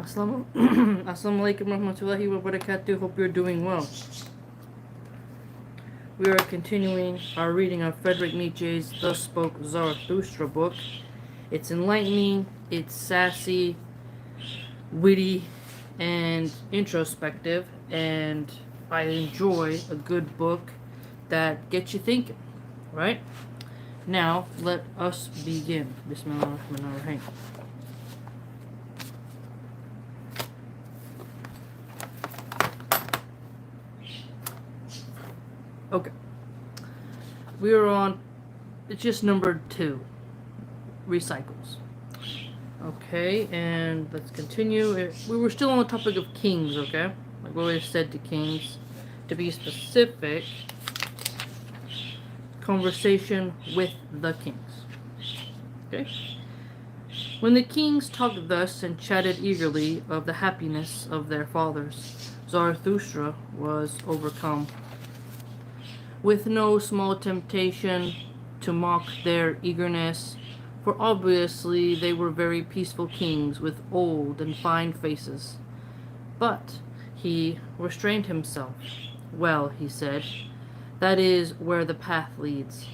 Assalamu alaikum warahmatullahi wabarakatuh. Hope you're doing well. We are continuing our reading of Friedrich Nietzsche's Thus Spoke Zarathustra book. It's enlightening, it's sassy, witty, and introspective, and I enjoy a good book that gets you thinking, right? Now, let us begin. Bismillahirrahmanirrahim. Okay. We are on, it's just number 2, recycles. Okay, and let's continue. We were still on the topic of kings, okay? Like what we said to kings. To be specific, conversation with the kings. Okay? When the kings talked thus and chatted eagerly of the happiness of their fathers, Zarathustra was overcome with no small temptation to mock their eagerness, for obviously they were very peaceful kings with old and fine faces. But he restrained himself. Well, he said, that is where the path leads.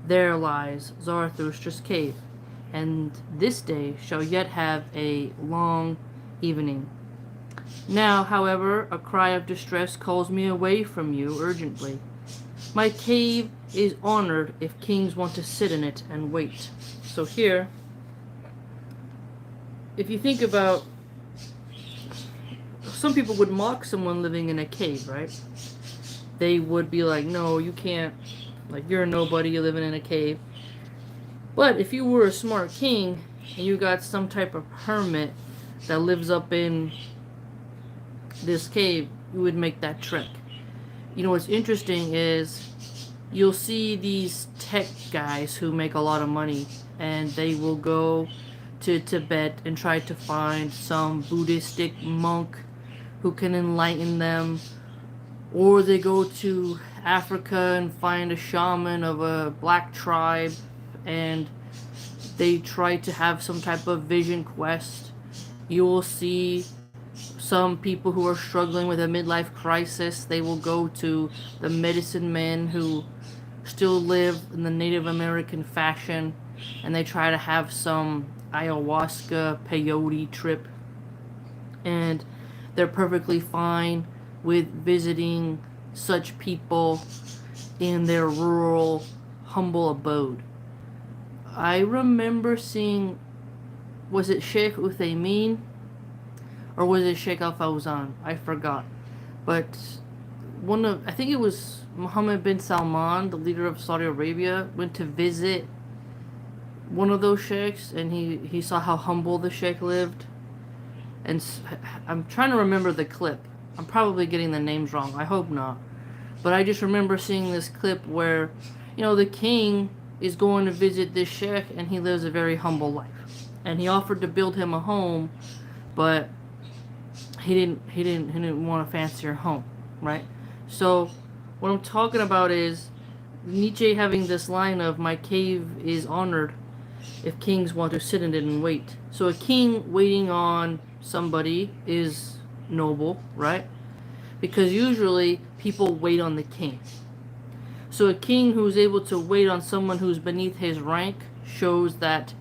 There lies Zarathustra's cave, and this day shall yet have a long evening. Now, however, a cry of distress calls me away from you urgently. My cave is honored if kings want to sit in it and wait. So here, if you think about, some people would mock someone living in a cave, right? They would be like, no, you can't, like, you're a nobody, you're living in a cave. But if you were a smart king and you got some type of hermit that lives up in this cave, you would make that trek. You know what's interesting is you'll see these tech guys who make a lot of money, and they will go to Tibet and try to find some Buddhistic monk who can enlighten them, or they go to Africa and find a shaman of a black tribe and they try to have some type of vision quest. You will see some people who are struggling with a midlife crisis. They will go to the medicine men who still live in the Native American fashion, and they try to have some ayahuasca peyote trip, and they're perfectly fine with visiting such people in their rural, humble abode. I remember seeing, was it Sheikh Uthaymeen or was it Sheikh Al-Fawzan? I forgot. But I think it was Mohammed bin Salman, the leader of Saudi Arabia, went to visit one of those sheikhs, and he saw how humble the sheikh lived. And I'm trying to remember the clip. I'm probably getting the names wrong. I hope not. But I just remember seeing this clip where, the king is going to visit this sheikh, and he lives a very humble life. And he offered to build him a home, but he didn't want a fancier home, right? So what I'm talking about is Nietzsche having this line of, my cave is honored if kings want to sit in it and wait. So a king waiting on somebody is noble, right? Because usually people wait on the king. So a king who's able to wait on someone who's beneath his rank shows that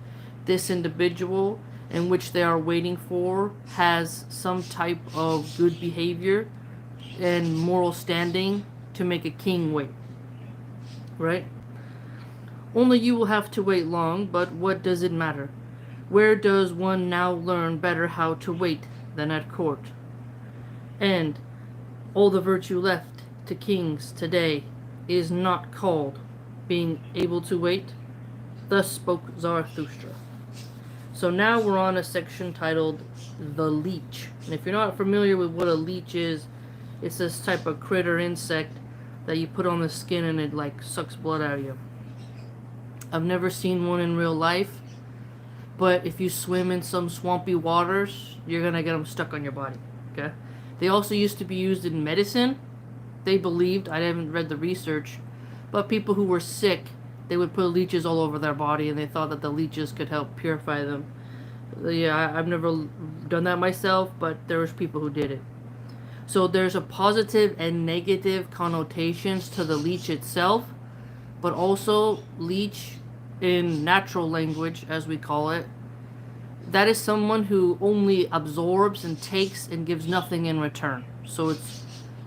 this individual in which they are waiting for has some type of good behavior and moral standing to make a king wait, right? Only you will have to wait long, but what does it matter? Where does one now learn better how to wait than at court? And all the virtue left to kings today is not called being able to wait. Thus spoke Zarathustra. So now we're on a section titled The Leech. And if you're not familiar with what a leech is, it's this type of critter insect that you put on the skin and it like sucks blood out of you. I've never seen one in real life, but if you swim in some swampy waters, you're gonna get them stuck on your body, okay? They also used to be used in medicine. They believed, I haven't read the research, but people who were sick, they would put leeches all over their body, and they thought that the leeches could help purify them. Yeah, I've never done that myself, but there was people who did it. So there's a positive and negative connotations to the leech itself, but also leech in natural language, as we call it, that is someone who only absorbs and takes and gives nothing in return. So it's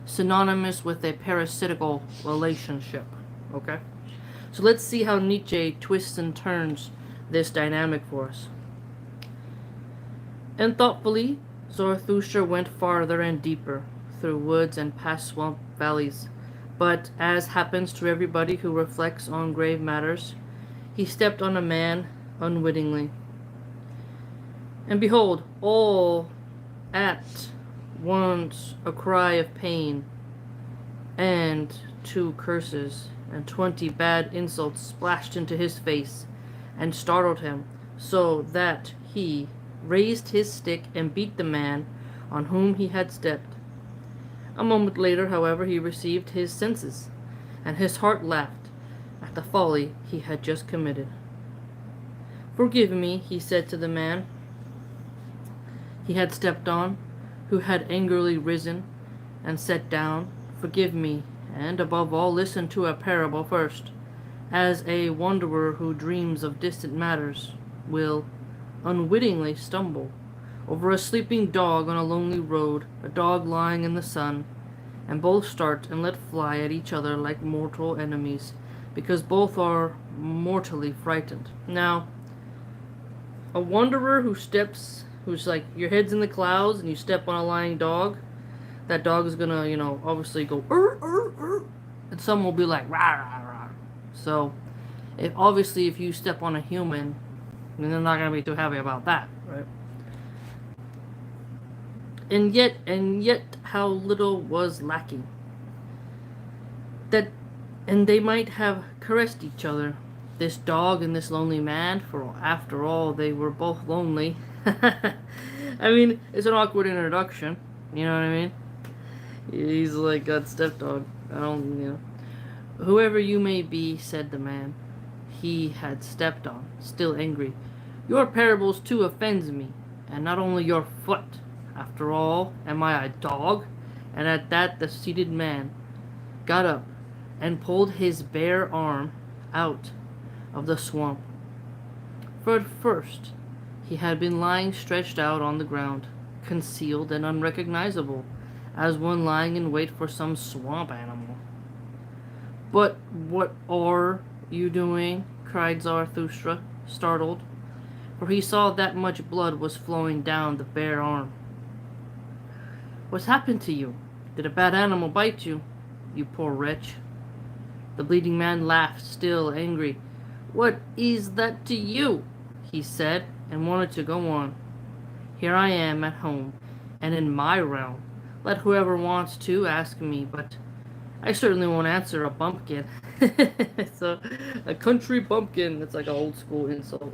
synonymous with a parasitical relationship. Okay? So let's see how Nietzsche twists and turns this dynamic for us. And thoughtfully, Zarathustra went farther and deeper, through woods and past swamp valleys. But, as happens to everybody who reflects on grave matters, he stepped on a man unwittingly. And behold, all at once a cry of pain, and 2 curses, and 20 bad insults splashed into his face, and startled him, so that he raised his stick and beat the man on whom he had stepped. A moment later, however, he received his senses, and his heart laughed at the folly he had just committed. "Forgive me," he said to the man he had stepped on, who had angrily risen and sat down. "Forgive me, and above all listen to a parable first, as a wanderer who dreams of distant matters will unwittingly stumble over a sleeping dog on a lonely road, a dog lying in the sun, and both start and let fly at each other like mortal enemies, because both are mortally frightened." Now, a wanderer who's like, your head's in the clouds and you step on a lying dog, that dog is gonna, obviously go, and some will be like, rah, rah, rah. So, if you step on a human, then they're not gonna be too happy about that, right? And yet, how little was lacking. And they might have caressed each other, this dog and this lonely man, for after all, they were both lonely. I mean, it's an awkward introduction, you know what I mean? He's like God's stepdog. "Whoever you may be," said the man he had stepped on, still angry, "your parables too offends me, and not only your foot. After all, am I a dog?" And at that the seated man got up and pulled his bare arm out of the swamp. For at first he had been lying stretched out on the ground, concealed and unrecognizable, as one lying in wait for some swamp animal. "But what are you doing?" cried Zarathustra, startled, for he saw that much blood was flowing down the bare arm. "What's happened to you? Did a bad animal bite you, you poor wretch?" The bleeding man laughed, still angry. "What is that to you?" he said, and wanted to go on. "Here I am at home, and in my realm. Let whoever wants to ask me, but I certainly won't answer a bumpkin." So, a country bumpkin, it's like an old school insult.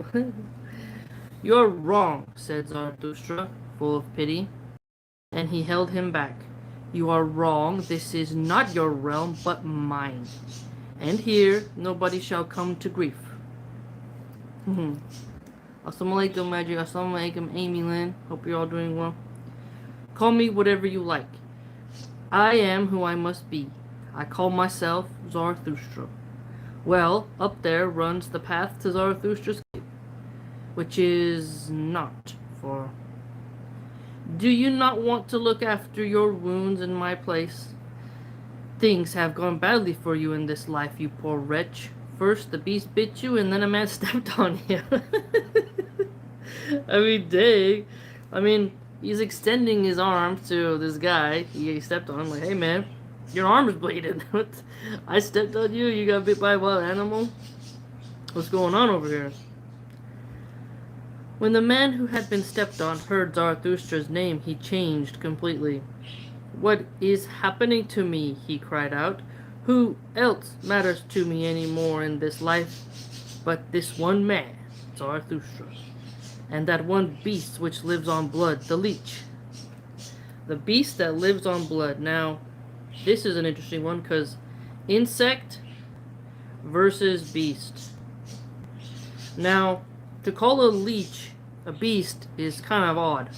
"You're wrong," said Zarathustra, full of pity, and he held him back. "You are wrong. This is not your realm, but mine. And here nobody shall come to grief." Assalamualaikum, Magic. Assalamualaikum, Amy Lynn. Hope you're all doing well. "Call me whatever you like. I am who I must be. I call myself Zarathustra. Well, up there runs the path to Zarathustra's cave, which is not far. Do you not want to look after your wounds in my place? Things have gone badly for you in this life, you poor wretch. First the beast bit you, and then a man stepped on you." I mean, dang. I mean, he's extending his arm to this guy. He stepped on him, like, "Hey man, your arm is bleeding. I stepped on you, you got bit by a wild animal? What's going on over here?" When the man who had been stepped on heard Zarathustra's name, he changed completely. "What is happening to me?" he cried out. "Who else matters to me any more in this life but this one man, Zarathustra, and that one beast which lives on blood, the leech?" The beast that lives on blood. Now, this is an interesting one, because insect versus beast. Now, to call a leech a beast is kind of odd.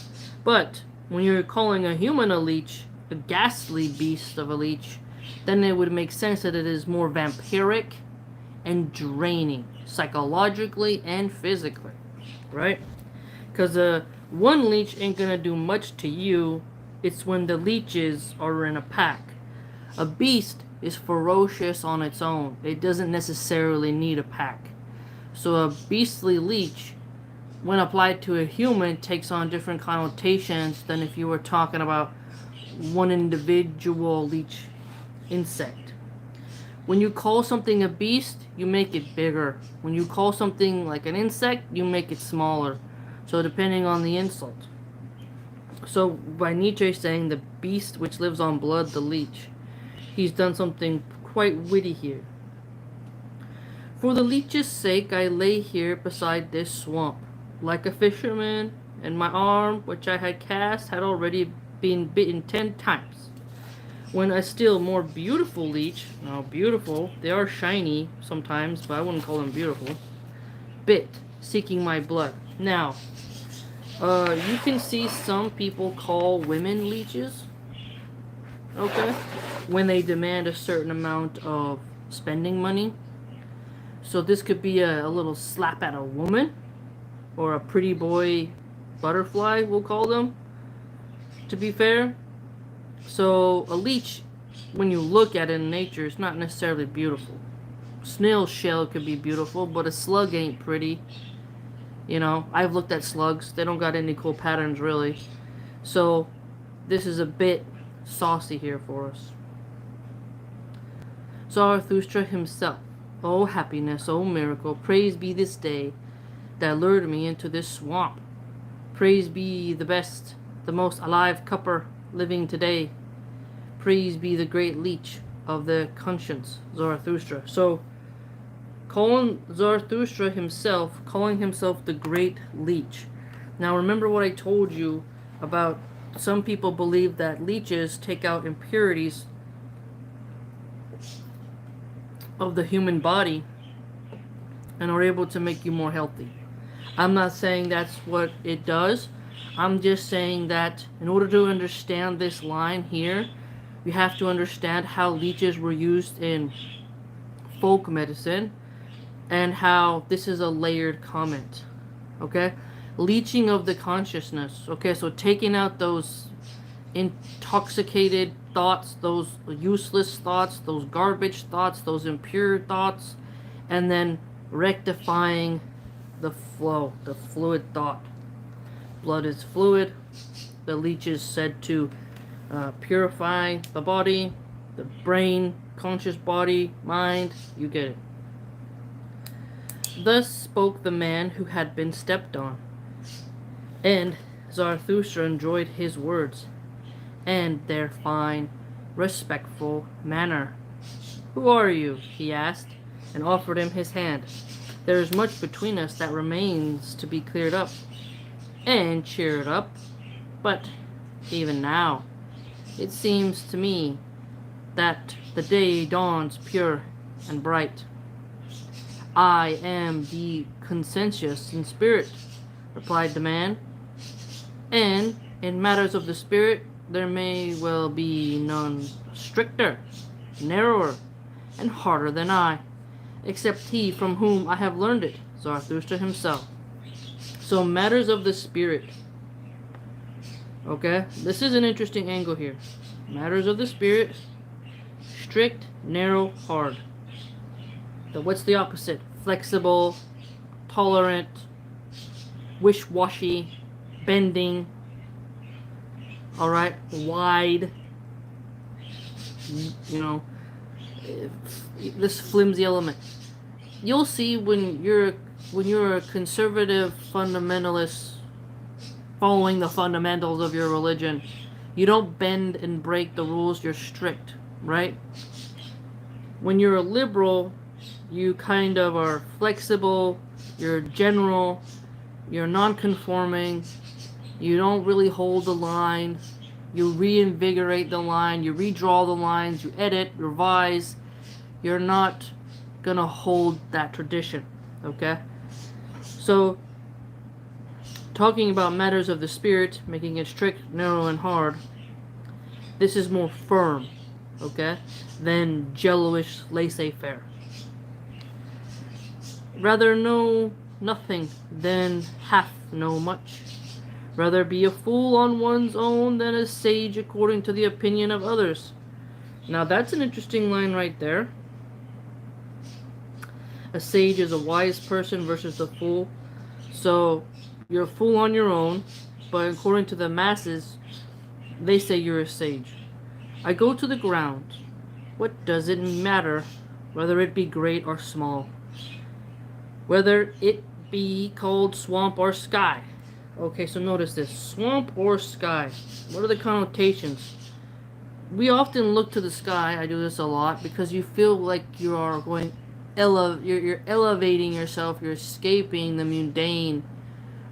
But when you're calling a human a leech, a ghastly beast of a leech, then it would make sense that it is more vampiric and draining, psychologically and physically, right? Because one leech ain't gonna do much to you. It's when the leeches are in a pack. A beast is ferocious on its own. It doesn't necessarily need a pack. So a beastly leech, when applied to a human, takes on different connotations than if you were talking about one individual leech insect. When you call something a beast, you make it bigger. When you call something like an insect, you make it smaller. So depending on the insult. So by Nietzsche saying the beast which lives on blood, the leech, he's done something quite witty here. For the leech's sake, I lay here beside this swamp, like a fisherman, and my arm, which I had cast, had already been bitten 10 times. When a still more beautiful leech, now beautiful, they are shiny sometimes, but I wouldn't call them beautiful, bit, seeking my blood. Now, you can see some people call women leeches, okay, when they demand a certain amount of spending money. So this could be a little slap at a woman, or a pretty boy butterfly, we'll call them, to be fair. So a leech, when you look at it in nature, it's not necessarily beautiful. Snail shell could be beautiful, but a slug ain't pretty. You know, I've looked at slugs. They don't got any cool patterns, really. So this is a bit saucy here for us. Zarathustra himself. Oh happiness, oh miracle, praise be this day that lured me into this swamp. Praise be the best, the most alive cupper living today. Praise be the great leech of the conscience, Zarathustra. So, calling Zarathustra himself, calling himself the great leech. Now remember what I told you about some people believe that leeches take out impurities of the human body and are able to make you more healthy. I'm not saying that's what it does. I'm just saying that in order to understand this line here, you have to understand how leeches were used in folk medicine and how this is a layered comment. Okay? Leeching of the consciousness. Okay, so taking out those intoxicated thoughts, those useless thoughts, those garbage thoughts, those impure thoughts, and then rectifying the flow, the fluid thought. Blood is fluid. The leech is said to purify the body, the brain, conscious body, mind, you get it. Thus spoke the man who had been stepped on, and Zarathustra enjoyed his words and their fine, respectful manner. Who are you? He asked, and offered him his hand. There is much between us that remains to be cleared up and cheered up, but even now, it seems to me that the day dawns pure and bright. I am the conscientious in spirit, replied the man, and in matters of the spirit there may well be none stricter, narrower, and harder than I, except he from whom I have learned it, Zarathustra himself. So matters of the spirit. Okay, this is an interesting angle here. Matters of the spirit, strict, narrow, hard. So what's the opposite? Flexible, tolerant, wish-washy, bending, alright, wide, you know, this flimsy element. You'll see when you're a conservative fundamentalist following the fundamentals of your religion, you don't bend and break the rules, you're strict, right? When you're a liberal, you kind of are flexible, you're general, you're non-conforming, you don't really hold the line, you reinvigorate the line, you redraw the lines, you edit, revise. You're not gonna hold that tradition, okay? So, talking about matters of the spirit, making it strict, narrow, and hard, this is more firm, okay, than jello-ish laissez-faire. Rather know nothing than half know much. Rather be a fool on one's own than a sage according to the opinion of others. Now that's an interesting line right there. A sage is a wise person versus the fool. So you're a fool on your own, but according to the masses, they say you're a sage. I go to the ground. What does it matter whether it be great or small? Whether it be called swamp or sky? Okay, so notice this. Swamp or sky. What are the connotations? We often look to the sky. I do this a lot because you feel like you are going you're elevating yourself, you're escaping the mundane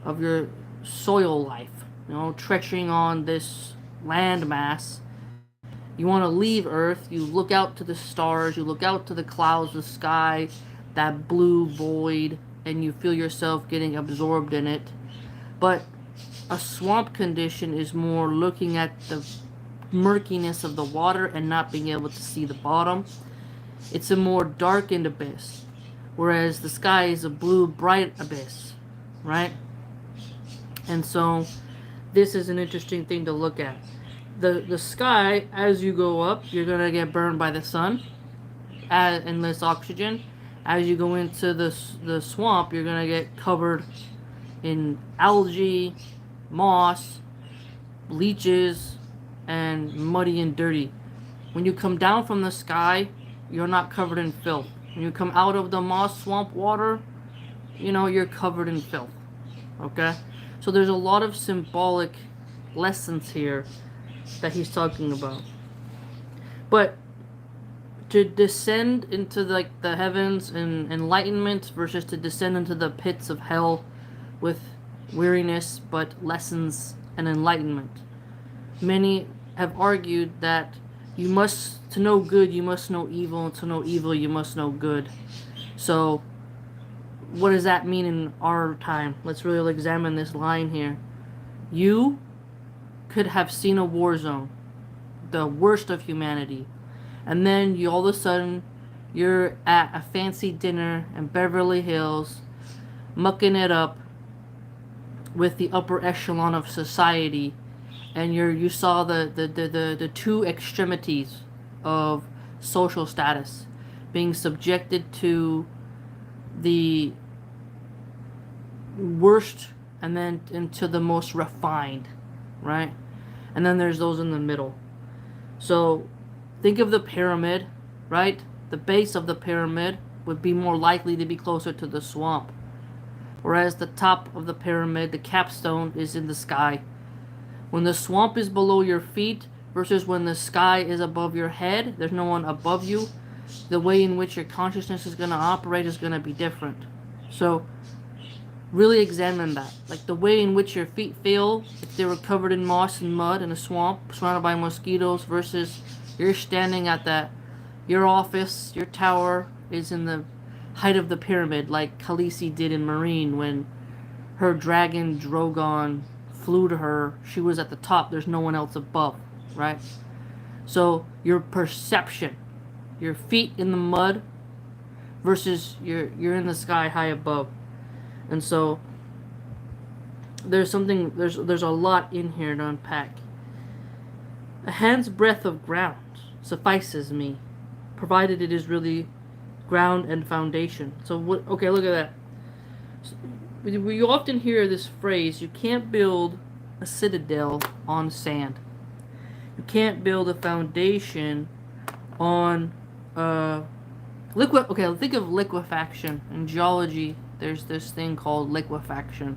of your soil life, you know, treacherous on this landmass. You want to leave Earth, you look out to the stars, you look out to the clouds, the sky, that blue void, and you feel yourself getting absorbed in it. But a swamp condition is more looking at the murkiness of the water and not being able to see the bottom. It's a more darkened abyss, whereas the sky is a blue, bright abyss, right? And so this is an interesting thing to look at. The sky, as you go up, you're going to get burned by the sun and less oxygen. As you go into the swamp, you're going to get covered in algae, moss, leeches, and muddy and dirty. When you come down from the sky, you're not covered in filth. When you come out of the moss swamp water, you know, you're covered in filth. Okay? So there's a lot of symbolic lessons here that he's talking about. But to descend into like the heavens and enlightenment versus to descend into the pits of hell with weariness but lessons and enlightenment. Many have argued that to know good, you must know evil, and to know evil, you must know good. So, what does that mean in our time? Let's really examine this line here. You could have seen a war zone, the worst of humanity, and then you all of a sudden, you're at a fancy dinner in Beverly Hills, mucking it up with the upper echelon of society, and you saw the two extremities of social status being subjected to the worst and then into the most refined, right? And then there's those in the middle. So think of the pyramid, right? The base of the pyramid would be more likely to be closer to the swamp, whereas the top of the pyramid, the capstone, is in the sky. When the swamp is below your feet versus when the sky is above your head, there's no one above you, the way in which your consciousness is going to operate is going to be different. So really examine that. Like the way in which your feet feel if they were covered in moss and mud in a swamp surrounded by mosquitoes versus you're standing at your office, your tower is in the height of the pyramid like Khaleesi did in Marine when her dragon Drogon flew to her. She was at the top. There's no one else above, right? So your perception, your feet in the mud versus you're in the sky high above. And so there's a lot in here to unpack. A hand's breadth of ground suffices me, provided it is really ground and foundation. So okay, look at that. So, we often hear this phrase, you can't build a citadel on sand. You can't build a foundation on okay, think of liquefaction. In geology, there's this thing called liquefaction.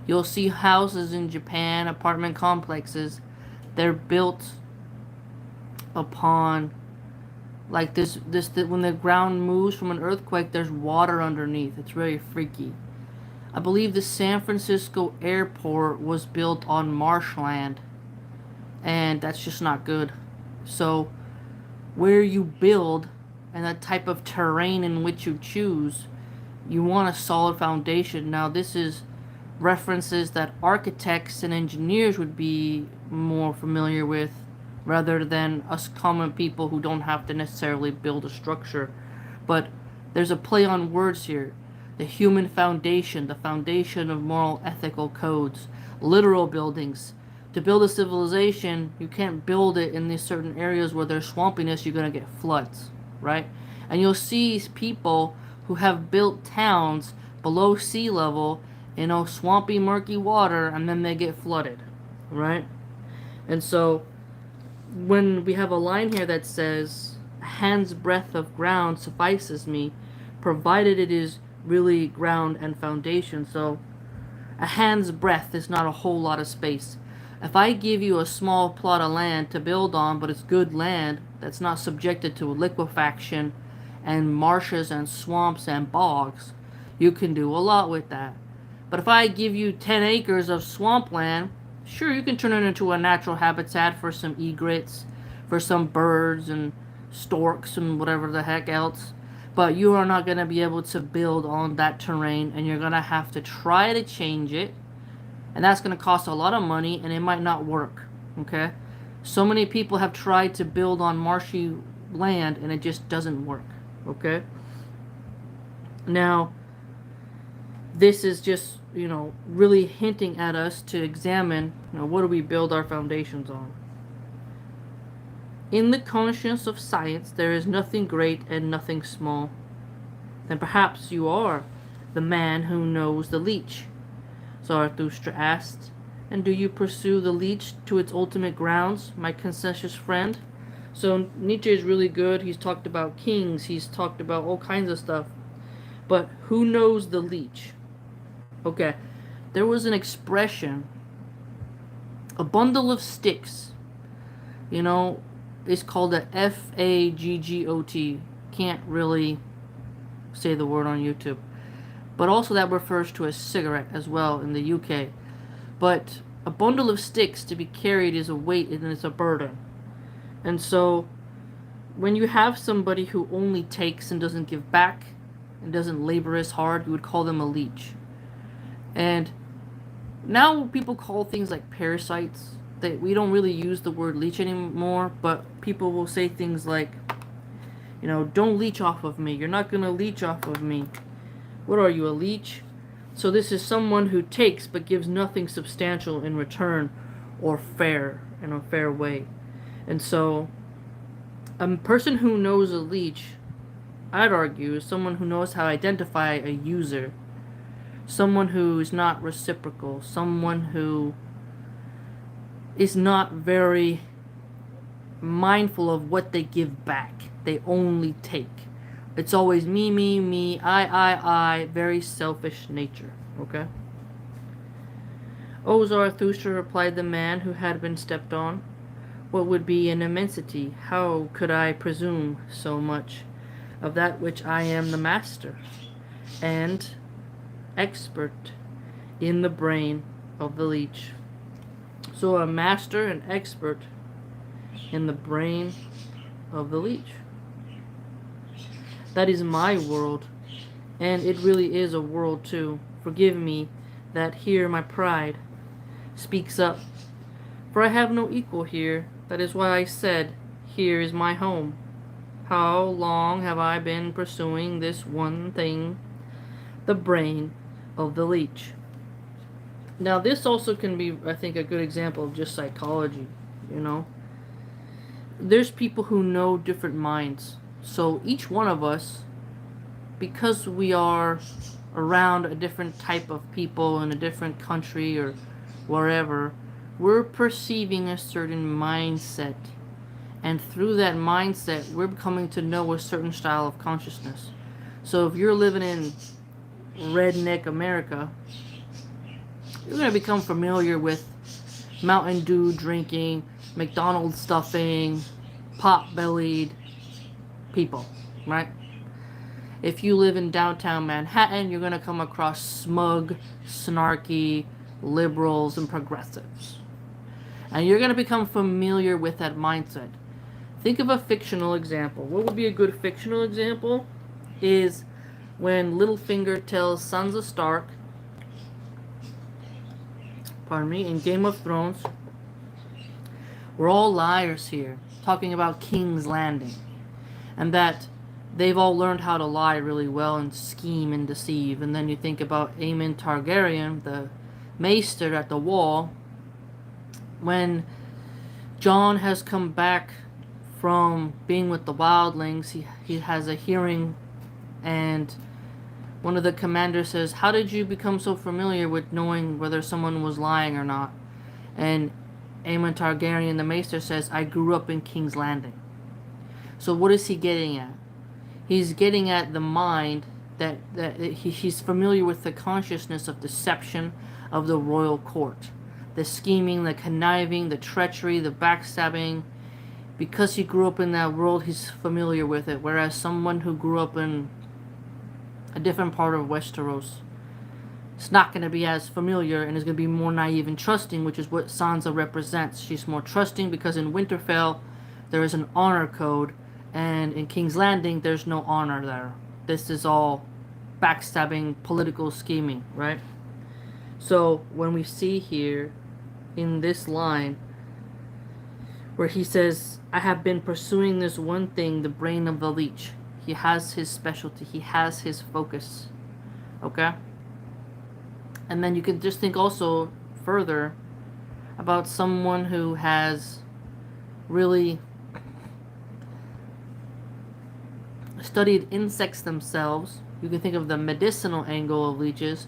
You'll see houses in Japan, apartment complexes, they're built upon like this when the ground moves from an earthquake, there's water underneath. It's very freaky. I believe the San Francisco airport was built on marshland, and that's just not good. So where you build and the type of terrain in which you choose, you want a solid foundation. Now this is references that architects and engineers would be more familiar with, rather than us common people who don't have to necessarily build a structure. But there's a play on words here. The human foundation, the foundation of moral ethical codes, literal buildings. To build a civilization, you can't build it in these certain areas where there's swampiness, you're going to get floods, right? And you'll see people who have built towns below sea level, swampy, murky water, and then they get flooded, right? And so, when we have a line here that says, a hand's breadth of ground suffices me, provided it is really ground and foundation. So, a hand's breadth is not a whole lot of space. If I give you a small plot of land to build on, but it's good land that's not subjected to liquefaction and marshes and swamps and bogs, you can do a lot with that. But if I give you 10 acres of swampland, sure, you can turn it into a natural habitat for some egrets, for some birds and storks and whatever the heck else. But you are not going to be able to build on that terrain, and you're going to have to try to change it. And that's going to cost a lot of money, and it might not work, okay? So many people have tried to build on marshy land, and it just doesn't work, okay? Now, this is just, really hinting at us to examine, what do we build our foundations on? In the conscience of science, there is nothing great and nothing small. Then perhaps you are the man who knows the leech, Zarathustra asked. And do you pursue the leech to its ultimate grounds, my conscientious friend? So Nietzsche is really good. He's talked about kings. He's talked about all kinds of stuff. But who knows the leech? Okay, there was an expression, a bundle of sticks. It's called a faggot. Can't really say the word on YouTube. But also that refers to a cigarette as well in the UK. But a bundle of sticks to be carried is a weight and it's a burden. And so when you have somebody who only takes and doesn't give back and doesn't labor as hard, you would call them a leech. And now people call things like parasites. We don't really use the word leech anymore, but people will say things like, don't leech off of me. You're not going to leech off of me. What are you, a leech? So this is someone who takes but gives nothing substantial in return or fair, in a fair way. And so a person who knows a leech, I'd argue, is someone who knows how to identify a user. Someone who is not reciprocal. Someone who is not very mindful of what they give back. They only take. It's always me, me, me, I, very selfish nature, okay? O Zarathustra, replied the man who had been stepped on, what would be an immensity? How could I presume so much of that which I am the master and expert in the brain of the leech? So a master and expert in the brain of the leech. That is my world, and it really is a world too. Forgive me that here my pride speaks up, for I have no equal here. That is why I said, here is my home. How long have I been pursuing this one thing? The brain of the leech. Now this also can be, I think, a good example of just psychology, There's people who know different minds. So each one of us, because we are around a different type of people in a different country or wherever, we're perceiving a certain mindset. And through that mindset, we're coming to know a certain style of consciousness. So if you're living in redneck America, you're going to become familiar with Mountain Dew drinking, McDonald's stuffing, pot-bellied people, right? If you live in downtown Manhattan, you're going to come across smug, snarky liberals and progressives. And you're going to become familiar with that mindset. Think of a fictional example. What would be a good fictional example is when Littlefinger tells Sansa Stark, pardon me, in Game of Thrones, we're all liars here, talking about King's Landing, and that they've all learned how to lie really well and scheme and deceive. And then you think about Aemon Targaryen, the maester at the wall, when Jon has come back from being with the wildlings, he has a hearing, and one of the commanders says, "How did you become so familiar with knowing whether someone was lying or not?" And Aemon Targaryen, the maester, says, "I grew up in King's Landing." So what is he getting at? He's getting at the mind, that he's familiar with the consciousness of deception of the royal court. The scheming, the conniving, the treachery, the backstabbing. Because he grew up in that world, he's familiar with it. Whereas someone who grew up in a different part of Westeros, it's not going to be as familiar and is going to be more naive and trusting, which is what Sansa represents. She's more trusting because in Winterfell there is an honor code, and in King's Landing there's no honor there. This is all backstabbing, political scheming, right? So when we see here in this line where he says, "I have been pursuing this one thing, the brain of the leech." He has his specialty. He has his focus. Okay? And then you can just think also further about someone who has really studied insects themselves. You can think of the medicinal angle of leeches.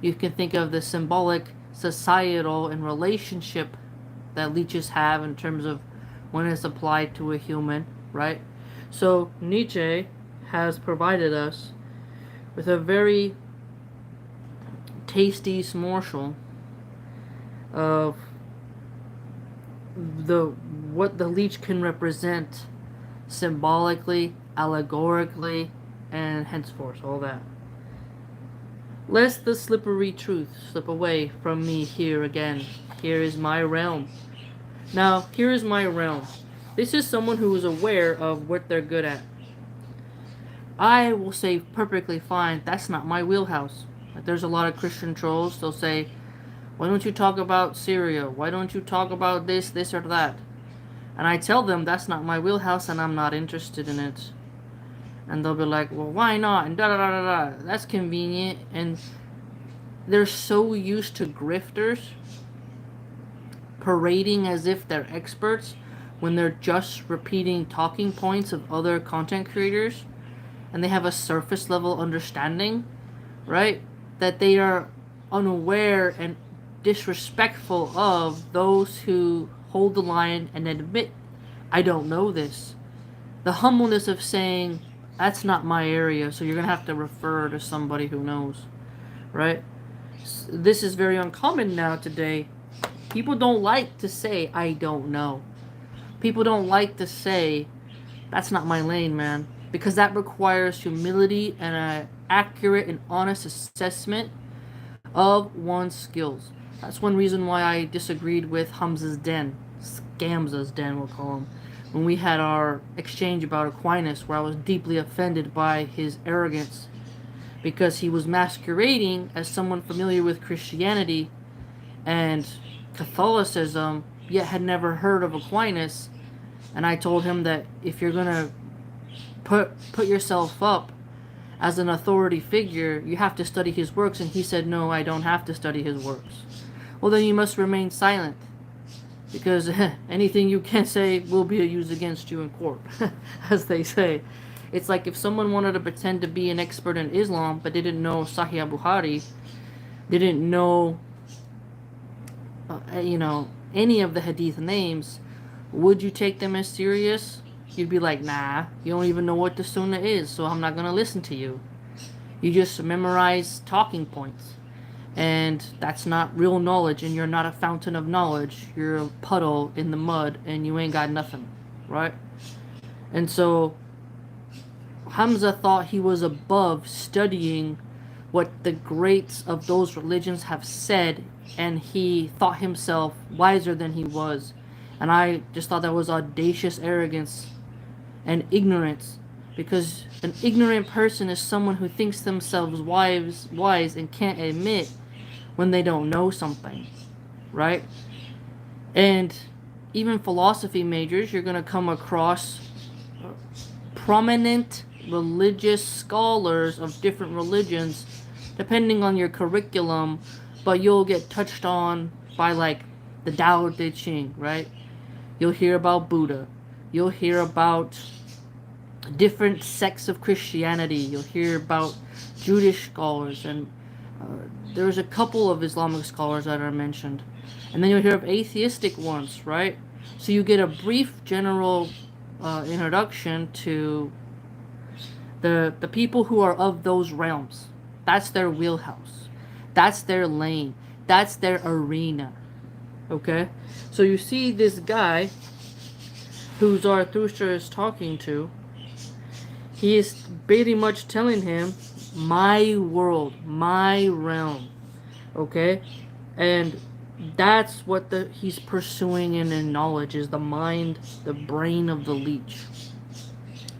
You can think of the symbolic, societal, and relationship that leeches have in terms of when it's applied to a human, right? So Nietzsche has provided us with a very tasty morsel of what the leech can represent symbolically, allegorically, and henceforth, all that. Lest the slippery truth slip away from me here again. Here is my realm. Now, here is my realm. This is someone who is aware of what they're good at. I will say perfectly fine, that's not my wheelhouse. Like, there's a lot of Christian trolls, they'll say, "Why don't you talk about Syria? Why don't you talk about this or that?" And I tell them that's not my wheelhouse and I'm not interested in it. And they'll be like, "Well, why not?" And da-da-da-da-da. That's convenient. And they're so used to grifters parading as if they're experts when they're just repeating talking points of other content creators, and they have a surface level understanding, right? That they are unaware and disrespectful of those who hold the line and admit, "I don't know this." The humbleness of saying, "That's not my area, so you're going to have to refer to somebody who knows," right? This is very uncommon now today. People don't like to say, "I don't know." People don't like to say, "That's not my lane, man," because that requires humility and an accurate and honest assessment of one's skills. That's one reason why I disagreed with Hamza's den, Scamza's den, we'll call him, when we had our exchange about Aquinas, where I was deeply offended by his arrogance, because he was masquerading as someone familiar with Christianity and Catholicism, yet had never heard of Aquinas. And I told him that if you're gonna put yourself up as an authority figure, you have to study his works. And he said, "No, I don't have to study his works." Well, then you must remain silent, because anything you can say will be used against you in court, as they say. It's like if someone wanted to pretend to be an expert in Islam but didn't know Sahih Bukhari, didn't know any of the hadith names, would you take them as serious? You'd be like, "Nah, you don't even know what the sunnah is, so I'm not going to listen to you." You just memorize talking points. And that's not real knowledge, and you're not a fountain of knowledge. You're a puddle in the mud, and you ain't got nothing, right? And so Hamza thought he was above studying what the greats of those religions have said, and he thought himself wiser than he was. And I just thought that was audacious arrogance and ignorance, because an ignorant person is someone who thinks themselves wise and can't admit when they don't know something. right? And even philosophy majors, you're going to come across prominent religious scholars of different religions, depending on your curriculum, but you'll get touched on by like the Tao Te Ching, right? You'll hear about Buddha. You'll hear about different sects of Christianity. You'll hear about Jewish scholars, and there's a couple of Islamic scholars that are mentioned. And then you'll hear of atheistic ones, right? So you get a brief general introduction to the people who are of those realms. That's their wheelhouse. That's their lane. That's their arena. Okay? So you see this guy who Zarathustra is talking to. He is pretty much telling him, my world, my realm. Okay? And that's what he's pursuing in knowledge, is the mind, the brain of the leech.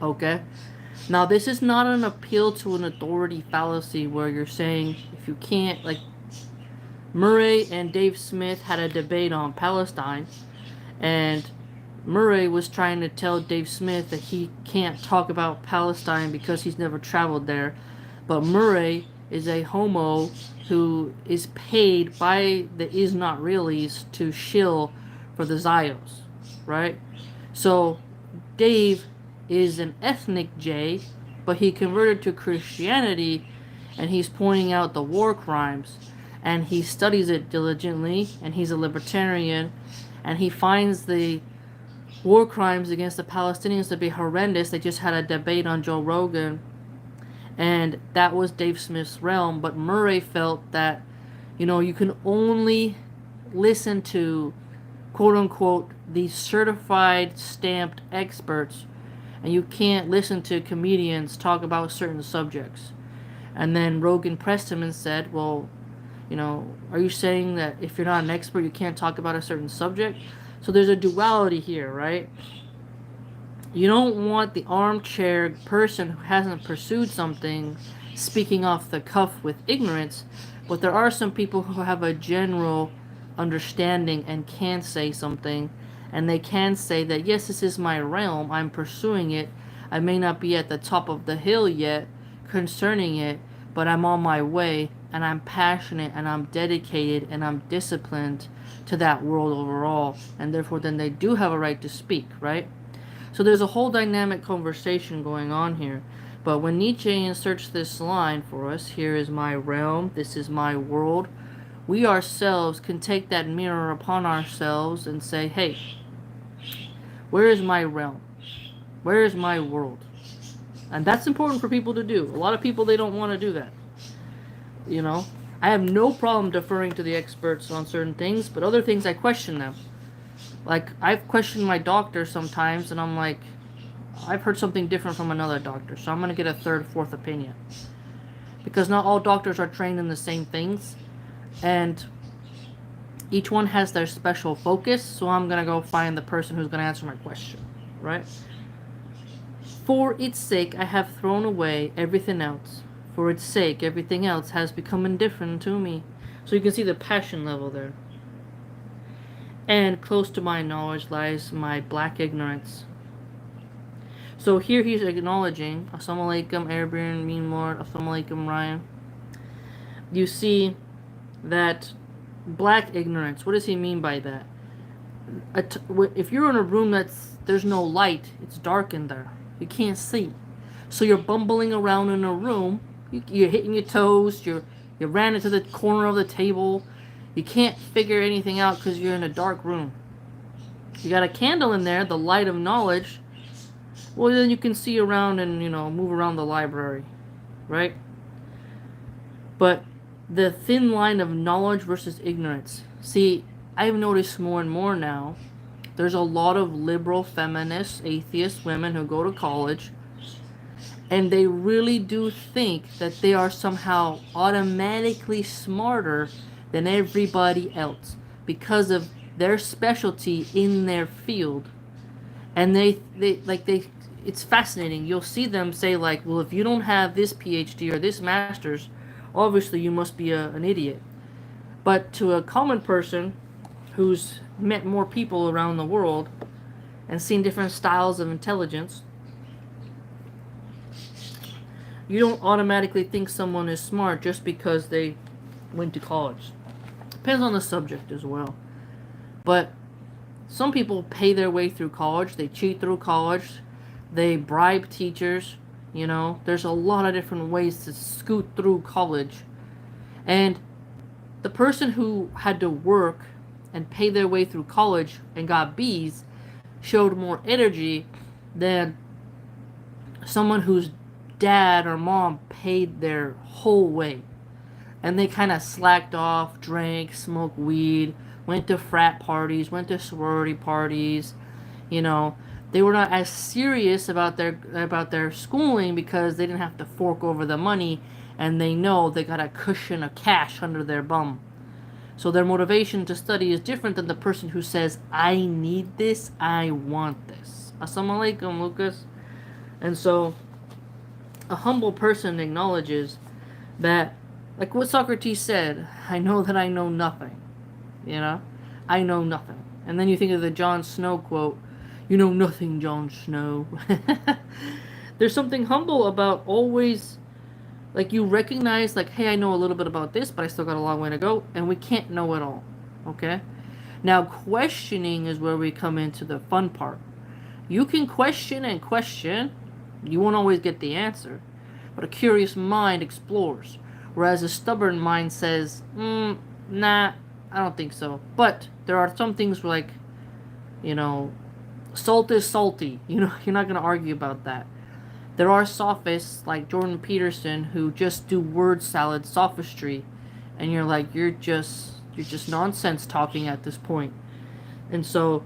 Okay? Now, this is not an appeal to an authority fallacy where you're saying if you can't, like, Murray and Dave Smith had a debate on Palestine, and Murray was trying to tell Dave Smith that he can't talk about Palestine because he's never traveled there. But Murray is a homo who is paid by the is not reallys to shill for the Zios, right? So Dave is an ethnic J, but he converted to Christianity, and he's pointing out the war crimes, and he studies it diligently, and he's a libertarian, and he finds the war crimes against the Palestinians to be horrendous. They just had a debate on Joe Rogan, and that was Dave Smith's realm. But Murray felt that, you can only listen to, quote unquote, these certified, stamped experts, and you can't listen to comedians talk about certain subjects. And then Rogan pressed him and said, well, are you saying that if you're not an expert, you can't talk about a certain subject? So there's a duality here, right? You don't want the armchair person who hasn't pursued something speaking off the cuff with ignorance, but there are some people who have a general understanding and can say something, and they can say that, yes, this is my realm, I'm pursuing it, I may not be at the top of the hill yet concerning it, but I'm on my way, and I'm passionate, and I'm dedicated, and I'm disciplined to that world overall, and therefore then they do have a right to speak, right? So there's a whole dynamic conversation going on here. But when Nietzsche inserts this line for us, here is my realm, this is my world, we ourselves can take that mirror upon ourselves and say, hey, where is my realm? Where is my world? And that's important for people to do. A lot of people, they don't want to do that. I have no problem deferring to the experts on certain things, but other things I question them. Like, I've questioned my doctor sometimes, and I'm like, I've heard something different from another doctor, so I'm going to get a third, fourth opinion. Because not all doctors are trained in the same things, and each one has their special focus, so I'm going to go find the person who's going to answer my question, right? For its sake, I have thrown away everything else. For its sake, everything else has become indifferent to me. So you can see the passion level there. And close to my knowledge lies my black ignorance. So here he's acknowledging, Assalamu alaikum, Airborne, Mean Lord, Assalamu alaikum, Ryan. You see that black ignorance, what does he mean by that? If you're in a room there's no light, it's dark in there, you can't see. So you're bumbling around in a room, you're hitting your toes, you ran into the corner of the table, you can't figure anything out because you're in a dark room. You got a candle in there, the light of knowledge, well then you can see around and, move around the library, right? But the thin line of knowledge versus ignorance. See, I've noticed more and more now, there's a lot of liberal, feminist, atheist women who go to college, and they really do think that they are somehow automatically smarter than everybody else because of their specialty in their field. And it's fascinating. You'll see them say like, well, if you don't have this PhD or this master's, obviously you must be an idiot. But to a common person, who's met more people around the world and seen different styles of intelligence, you don't automatically think someone is smart just because they went to college. Depends on the subject as well. But some people pay their way through college. They cheat through college. They bribe teachers. You know, there's a lot of different ways to scoot through college. And the person who had to work and pay their way through college and got B's showed more energy than someone whose dad or mom paid their whole way. And they kind of slacked off, drank, smoked weed, went to frat parties, went to sorority parties. You know, they were not as serious about their schooling because they didn't have to fork over the money, and they know they got a cushion of cash under their bum. So their motivation to study is different than the person who says, I need this, I want this. Assalamu alaikum, Lucas. And so a humble person acknowledges that, like what Socrates said, I know that I know nothing. You know? I know nothing. And then you think of the Jon Snow quote, you know nothing, Jon Snow. There's something humble about always, like, you recognize, like, hey, I know a little bit about this, but I still got a long way to go, and we can't know it all. Okay? Now, questioning is where we come into the fun part. You can question and question. You won't always get the answer. But a curious mind explores. Whereas a stubborn mind says, nah, I don't think so. But there are some things like, you know, salt is salty. You know, you're not going to argue about that. There are sophists like Jordan Peterson who just do word salad sophistry. And you're like, you're just nonsense talking at this point. And so,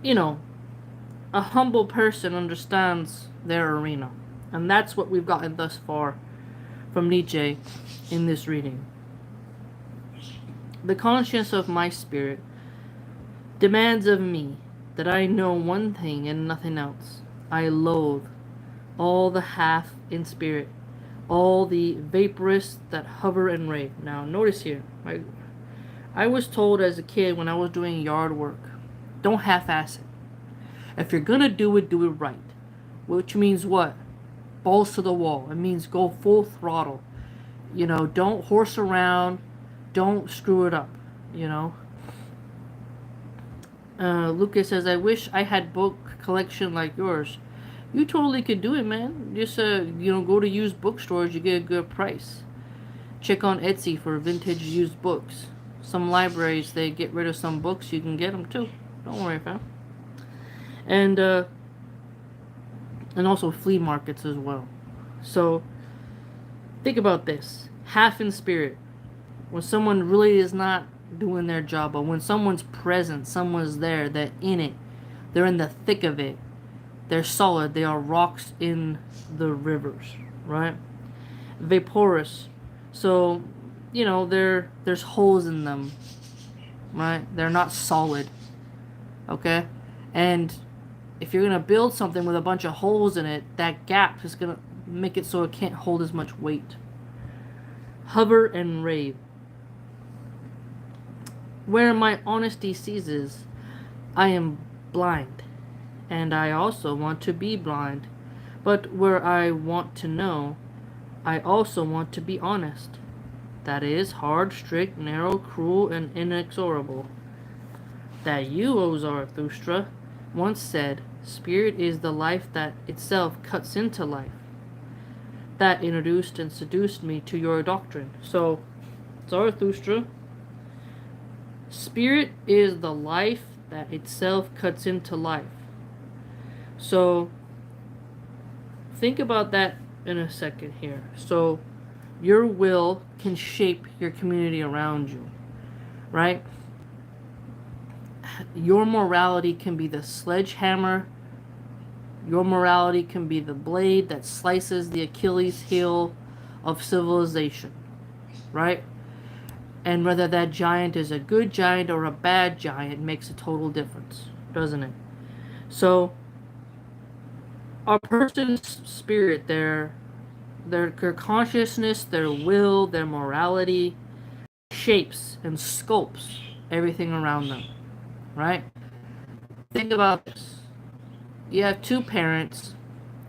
you know, a humble person understands their arena. And that's what we've gotten thus far from Nietzsche in this reading. The conscience of my spirit demands of me that I know one thing and nothing else. I loathe all the half in spirit, all the vaporous that hover and rave. Now, notice here, I was told as a kid when I was doing yard work, don't half-ass it. If you're gonna do it right. Which means what? Balls to the wall. It means go full throttle. You know, don't horse around. Don't screw it up. You know. Lucas says, I wish I had book collection like yours. You totally could do it, man. Just, you know, go to used bookstores. You get a good price. Check on Etsy for vintage used books. Some libraries, they get rid of some books. You can get them too. Don't worry, fam. And also flea markets as well. So think about this. Half in spirit. When someone really is not doing their job, but when someone's present, someone's there, they're in it, they're in the thick of it, they're solid, they are rocks in the rivers, right? Vaporous. So, you know, there's holes in them, right? They're not solid. Okay? And if you're going to build something with a bunch of holes in it, that gap is going to make it so it can't hold as much weight. Hover and rave. Where my honesty ceases, I am blind, and I also want to be blind. But where I want to know, I also want to be honest. That is hard, strict, narrow, cruel, and inexorable. That you, O Zarathustra, once said, spirit is the life that itself cuts into life. That introduced and seduced me to your doctrine. So, Zarathustra, spirit is the life that itself cuts into life. So, think about that in a second here. So, your will can shape your community around you, right? Your morality can be the sledgehammer. Your morality can be the blade that slices the Achilles heel of civilization, right? And whether that giant is a good giant or a bad giant makes a total difference, doesn't it? So, a person's spirit, their consciousness, their will, their morality, shapes and sculpts everything around them, right? Think about this. You have two parents.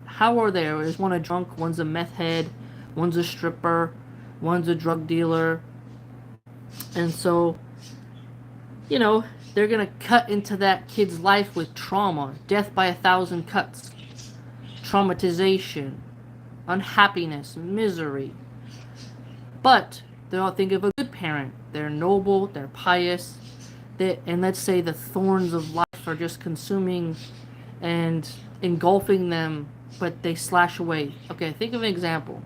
How are they? Is one a drunk, one's a meth head, one's a stripper, one's a drug dealer. And so, you know, they're going to cut into that kid's life with trauma, death by 1,000 cuts, traumatization, unhappiness, misery. But they'll think of a good parent. They're noble, they're pious, and let's say the thorns of life are just consuming and engulfing them, but they slash away. Okay, think of an example.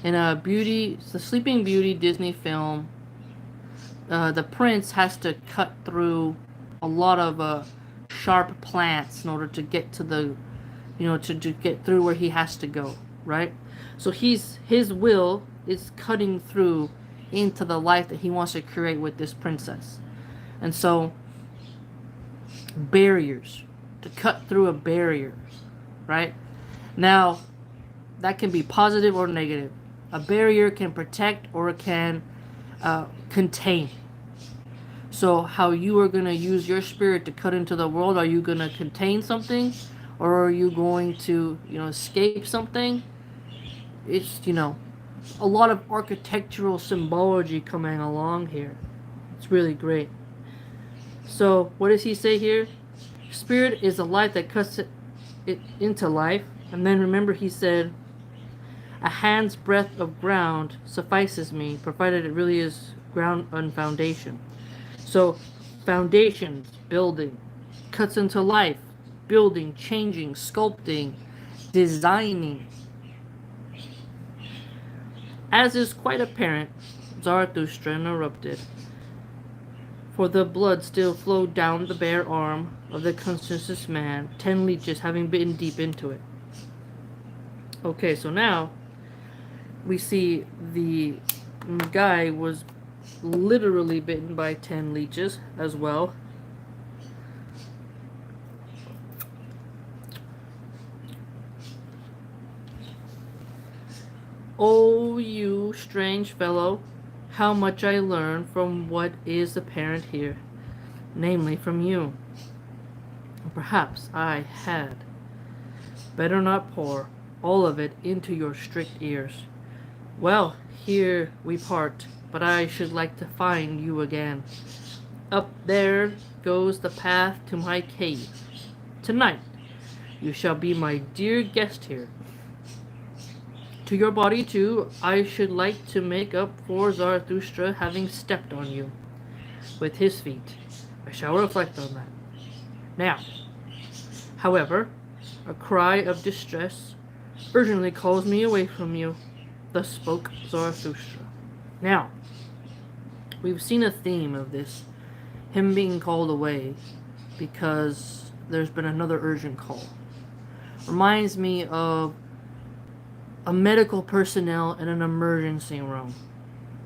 In the Sleeping Beauty Disney film, the prince has to cut through a lot of sharp plants in order to get to the, to get through where he has to go, right? So his will is cutting through into the life that he wants to create with this princess. And so, barriers, to cut through a barrier, right? Now, that can be positive or negative. A barrier can protect or it can contain. So how you are going to use your spirit to cut into the world, are you going to contain something? Or are you going to, escape something? It's, a lot of architectural symbology coming along here. It's really great. So what does he say here? Spirit is a light that cuts it into life. And then remember he said, a hand's breadth of ground suffices me, provided it really is ground and foundation. So foundations, building, cuts into life, building, changing, sculpting, designing. As is quite apparent, Zarathustra interrupted, for the blood still flowed down the bare arm of the conscientious man, 10 leeches having bitten deep into it. Okay, so now we see the guy was literally bitten by 10 leeches as well. Oh, you strange fellow, how much I learn from what is apparent here, namely from you. Perhaps I had better not pour all of it into your strict ears. Well, here we part, but I should like to find you again. Up there goes the path to my cave. Tonight you shall be my dear guest here. To your body, too, I should like to make up for Zarathustra having stepped on you with his feet. I shall reflect on that. Now, however, a cry of distress urgently calls me away from you. Thus spoke Zarathustra. Now, we've seen a theme of this, him being called away, because there's been another urgent call. Reminds me of a medical personnel in an emergency room,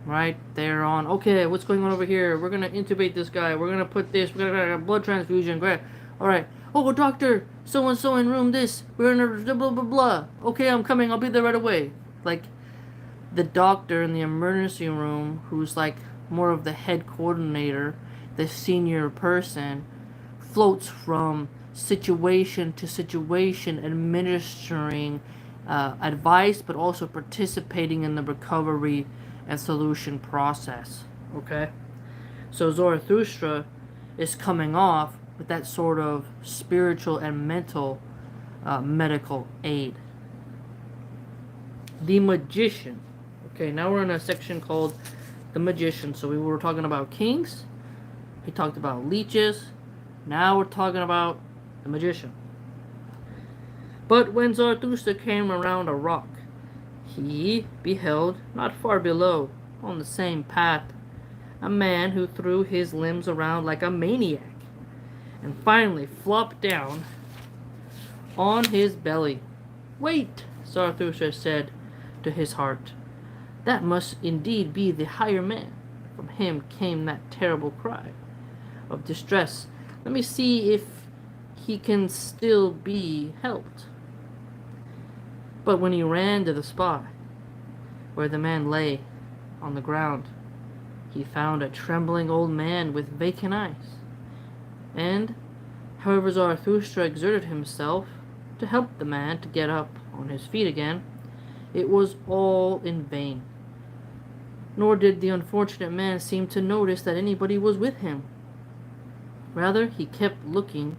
right? They're on, okay, what's going on over here? We're going to intubate this guy. We're going to put this, we're going to get a blood transfusion. Great. All right. Oh, doctor, so-and-so in room this. We're in a blah, blah, blah. Okay, I'm coming. I'll be there right away. Like, the doctor in the emergency room, who's like more of the head coordinator, the senior person, floats from situation to situation, administering advice, but also participating in the recovery and solution process. Okay, so Zarathustra is coming off with that sort of spiritual and mental medical aid. The magician. Okay, now we're in a section called the magician. So we were talking about kings, we talked about leeches, now we're talking about the magician. But when Zarathustra came around a rock, he beheld, not far below, on the same path, a man who threw his limbs around like a maniac, and finally flopped down on his belly. Wait, Zarathustra said to his heart, that must indeed be the higher man. From him came that terrible cry of distress. Let me see if he can still be helped. But when he ran to the spot where the man lay on the ground, he found a trembling old man with vacant eyes. And, however Zarathustra exerted himself to help the man to get up on his feet again, it was all in vain. Nor did the unfortunate man seem to notice that anybody was with him. Rather, he kept looking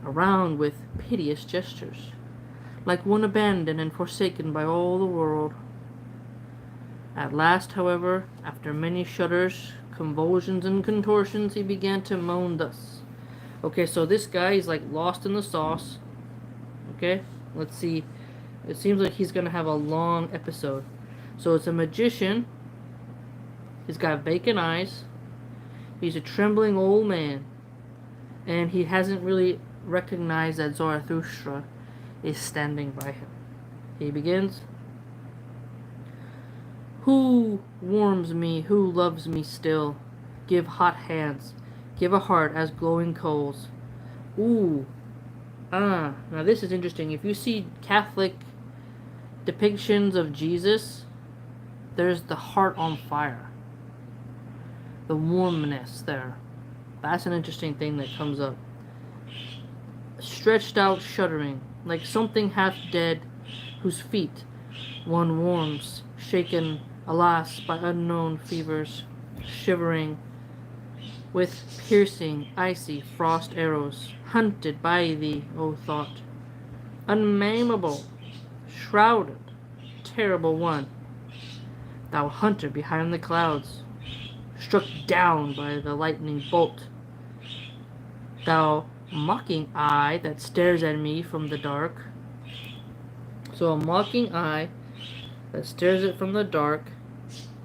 around with piteous gestures, like one abandoned and forsaken by all the world. At last, however, after many shudders, convulsions, and contortions, he began to moan thus. Okay, so this guy is like lost in the sauce. Okay, let's see. It seems like he's gonna have a long episode. So it's a magician. He's got vacant eyes. He's a trembling old man. And he hasn't really recognized that Zarathustra is standing by him. He begins. Who warms me, who loves me still? Give hot hands, give a heart as glowing coals. Ooh. Now this is interesting. If you see Catholic depictions of Jesus, there's the heart on fire. The warmness there. That's an interesting thing that comes up. Stretched out shuddering, like something half dead, whose feet one warms, shaken, alas, by unknown fevers, shivering with piercing, icy frost arrows, hunted by thee, O thought, unmaimable, shrouded, terrible one, thou hunter behind the clouds, struck down by the lightning bolt, thou mocking eye that stares at me from the dark. So a mocking eye that stares it from the dark,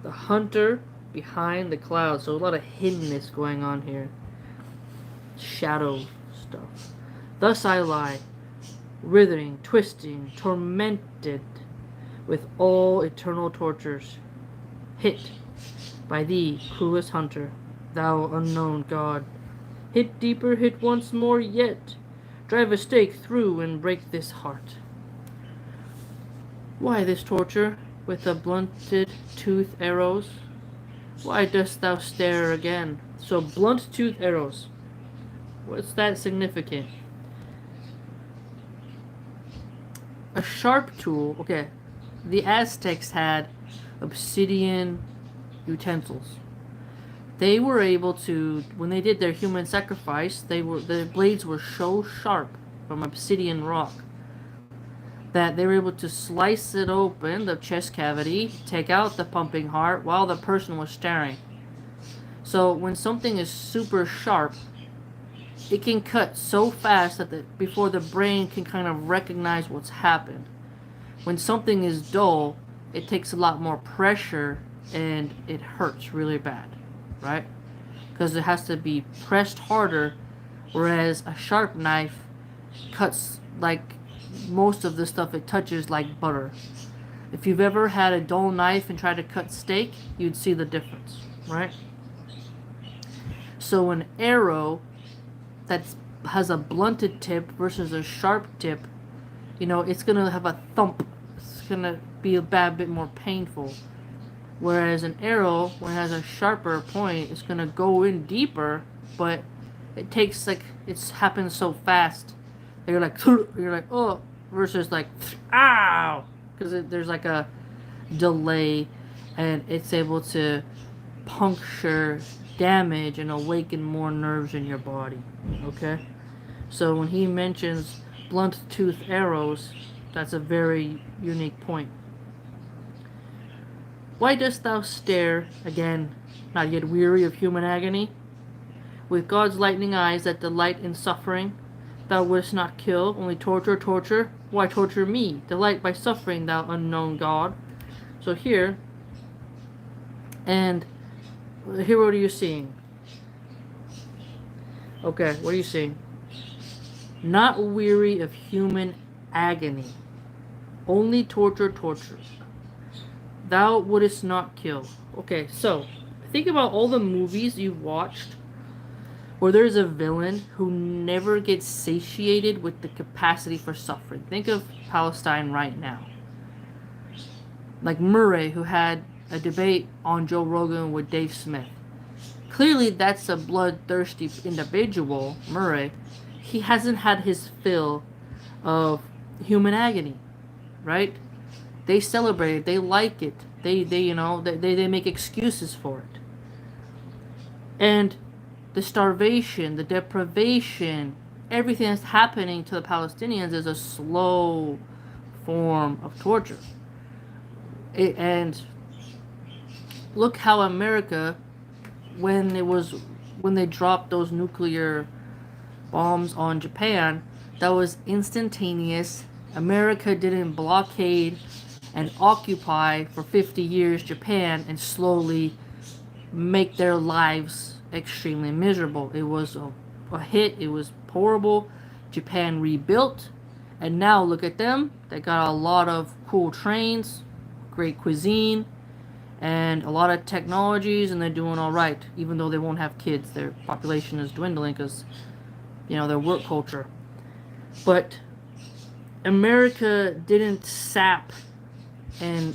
the hunter behind the clouds. So a lot of hiddenness going on here, shadow stuff. Thus I lie, writhing, twisting, tormented with all eternal tortures, hit by thee, cruelest hunter, thou unknown God. Hit deeper, hit once more yet. Drive a stake through and break this heart. Why this torture with the blunted tooth arrows? Why dost thou stare again? So blunt tooth arrows. What's that significant? A sharp tool. Okay, the Aztecs had obsidian utensils. They were able to, when they did their human sacrifice, the blades were so sharp from obsidian rock that they were able to slice it open, the chest cavity, take out the pumping heart while the person was staring. So when something is super sharp, it can cut so fast that before the brain can kind of recognize what's happened. When something is dull, it takes a lot more pressure and it hurts really bad, right? Because it has to be pressed harder, whereas a sharp knife cuts like most of the stuff it touches like butter. If you've ever had a dull knife and tried to cut steak, you'd see the difference, right? So an arrow that has a blunted tip versus a sharp tip, you know, it's going to have a thump. It's going to be a bit more painful. Whereas an arrow, when it has a sharper point, it's going to go in deeper, but it takes like, it happens so fast. You're like, oh, versus like, ow, because there's like a delay, and it's able to puncture, damage, and awaken more nerves in your body. Okay, so when he mentions blunt tooth arrows, that's a very unique point. Why dost thou stare again, not yet weary of human agony? With God's lightning eyes that delight in suffering, thou wouldst not kill, only torture, torture. Why torture me? Delight by suffering, thou unknown God. So here, and here, what are you seeing? Okay, what are you seeing? Not weary of human agony, only torture, torture. Thou wouldst not kill. Okay, so think about all the movies you've watched where there's a villain who never gets satiated with the capacity for suffering. Think of Palestine right now. Like Murray, who had a debate on Joe Rogan with Dave Smith. Clearly, that's a bloodthirsty individual, Murray. He hasn't had his fill of human agony, right? They celebrate it. They like it. They make excuses for it. And the starvation, the deprivation, everything that's happening to the Palestinians is a slow form of torture. And look how America, when they dropped those nuclear bombs on Japan, that was instantaneous. America didn't blockade and occupy for 50 years Japan and slowly make their lives extremely miserable. It was a hit. It was horrible. Japan rebuilt, and now look at them. They got a lot of cool trains, great cuisine, and a lot of technologies, and they're doing all right, even though they won't have kids. Their population is dwindling because, their work culture. But America didn't sap and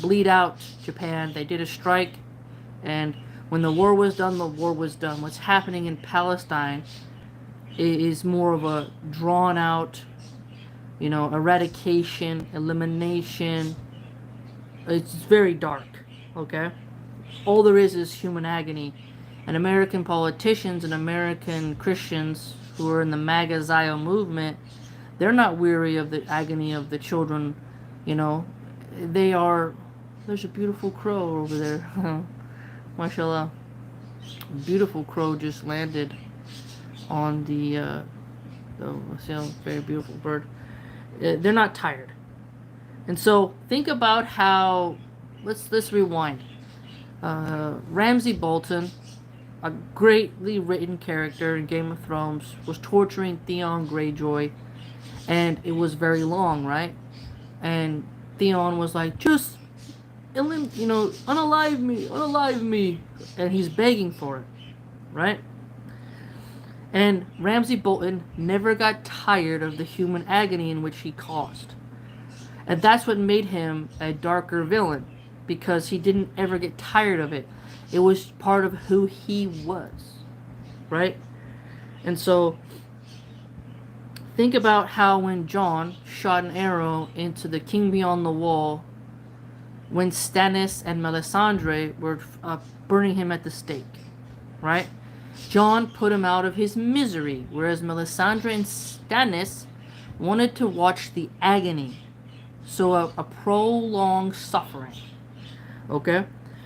bleed out Japan. They did a strike, and when the war was done, the war was done. What's happening in Palestine is more of a drawn out, eradication, elimination. It's very dark, okay? All there is human agony. And American politicians and American Christians who are in the MAGA Zio movement, they're not weary of the agony of the children, They are... There's a beautiful crow over there. Mashallah. A beautiful crow just landed on the very beautiful bird. They're not tired. And so think about how, let's rewind. Ramsay Bolton, a greatly written character in Game of Thrones, was torturing Theon Greyjoy, and it was very long, right? And Theon was like, just, unalive me, and he's begging for it, right? And Ramsay Bolton never got tired of the human agony in which he caused. And that's what made him a darker villain, because he didn't ever get tired of it. It was part of who he was, right? And so, think about how when Jon shot an arrow into the king beyond the wall, when Stannis and Melisandre were burning him at the stake, right? Jon put him out of his misery, whereas Melisandre and Stannis wanted to watch the agony. So a prolonged suffering. Okay?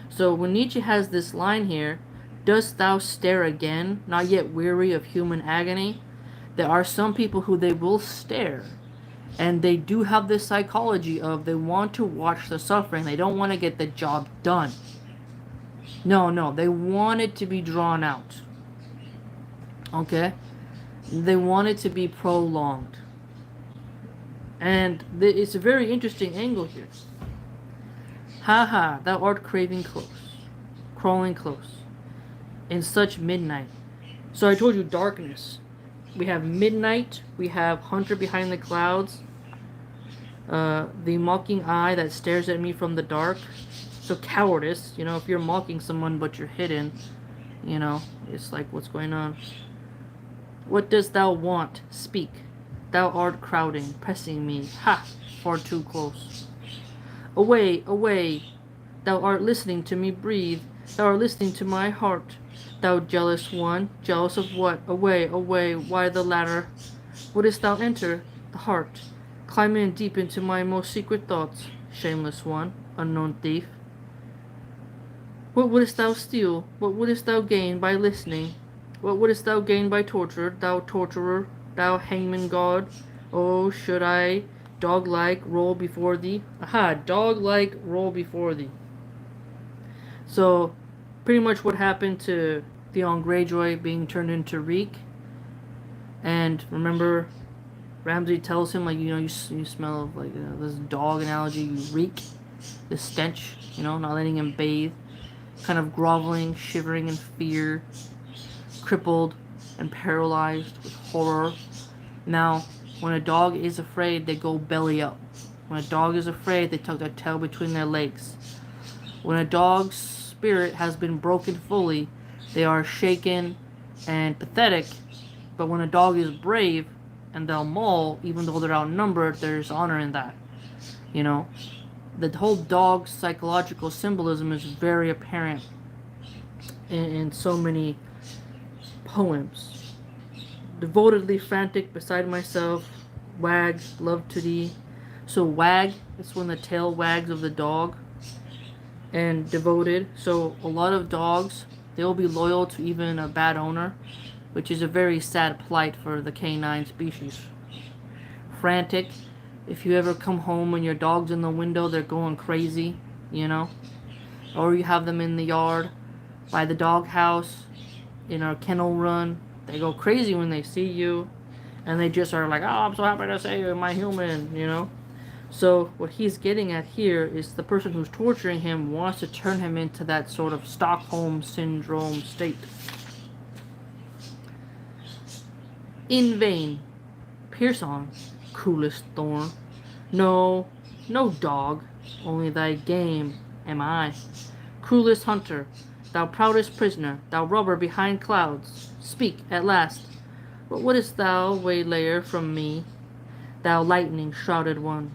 So when Nietzsche has this line here, dost thou stare again, not yet weary of human agony? There are some people who they will stare. And they do have this psychology of they want to watch the suffering. They don't want to get the job done. No. They want it to be drawn out. Okay? They want it to be prolonged. And it's a very interesting angle here. Ha, thou art craving close, crawling close, in such midnight. So I told you darkness. We have midnight, we have hunter behind the clouds, the mocking eye that stares at me from the dark. So cowardice, if you're mocking someone but you're hidden, it's like, what's going on? What dost thou want? Speak. Thou art crowding, pressing me, far too close. Away, away, thou art listening to me breathe, thou art listening to my heart. Thou jealous one, jealous of what? Away, away, why the ladder? Wouldst thou enter the heart? Climb in deep into my most secret thoughts, shameless one, unknown thief. What wouldst thou steal? What wouldst thou gain by listening? What wouldst thou gain by torture, thou torturer? Thou hangman god, oh, should I, dog-like, roll before thee? Dog-like, roll before thee. So, pretty much what happened to Theon Greyjoy being turned into reek. And remember, Ramsay tells him, you smell of, this dog analogy, you reek, the stench, not letting him bathe, kind of groveling, shivering in fear, crippled and paralyzed with horror. Now, when a dog is afraid, they go belly up. When a dog is afraid, they tuck their tail between their legs. When a dog's spirit has been broken fully, they are shaken and pathetic. But when a dog is brave and they'll maul, even though they're outnumbered, there's honor in that. You know, the whole dog's psychological symbolism is very apparent in so many poems. Devotedly frantic beside myself, wag, love to thee. So wag, it's when the tail wags of the dog. And devoted, so a lot of dogs, they'll be loyal to even a bad owner, which is a very sad plight for the canine species. Frantic, if you ever come home and your dog's in the window, they're going crazy, you know? Or you have them in the yard, by the dog house, in our kennel run. They go crazy when they see you, and they just are like, oh, I'm so happy to see you, my human, you know? So what he's getting at here is the person who's torturing him wants to turn him into that sort of Stockholm Syndrome state. In vain, pierce on, cruelest thorn. No, no dog, only thy game am I. Cruelest hunter, thou proudest prisoner, thou robber behind clouds, speak at last. What wouldst thou, waylayer, from me? Thou lightning-shrouded one.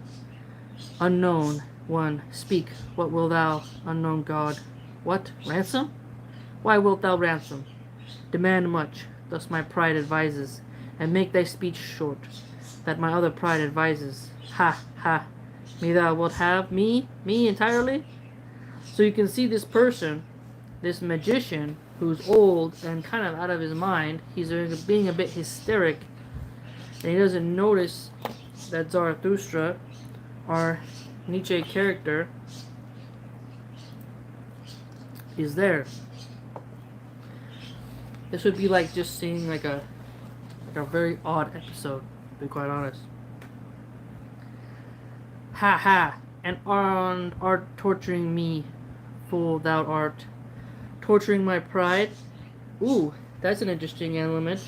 Unknown one, speak, what wilt thou, unknown God? What, ransom? Why wilt thou ransom? Demand much, thus my pride advises, and make thy speech short, that my other pride advises. Ha, ha, me thou wilt have, me entirely? So you can see this person, this magician, who's old and kind of out of his mind, he's being a bit hysteric, and he doesn't notice that Zarathustra, our Nietzsche character, is there. This would be like just seeing like a very odd episode, to be quite honest. Ha ha, and art torturing me, fool thou art. Torturing my pride? Ooh, that's an interesting element.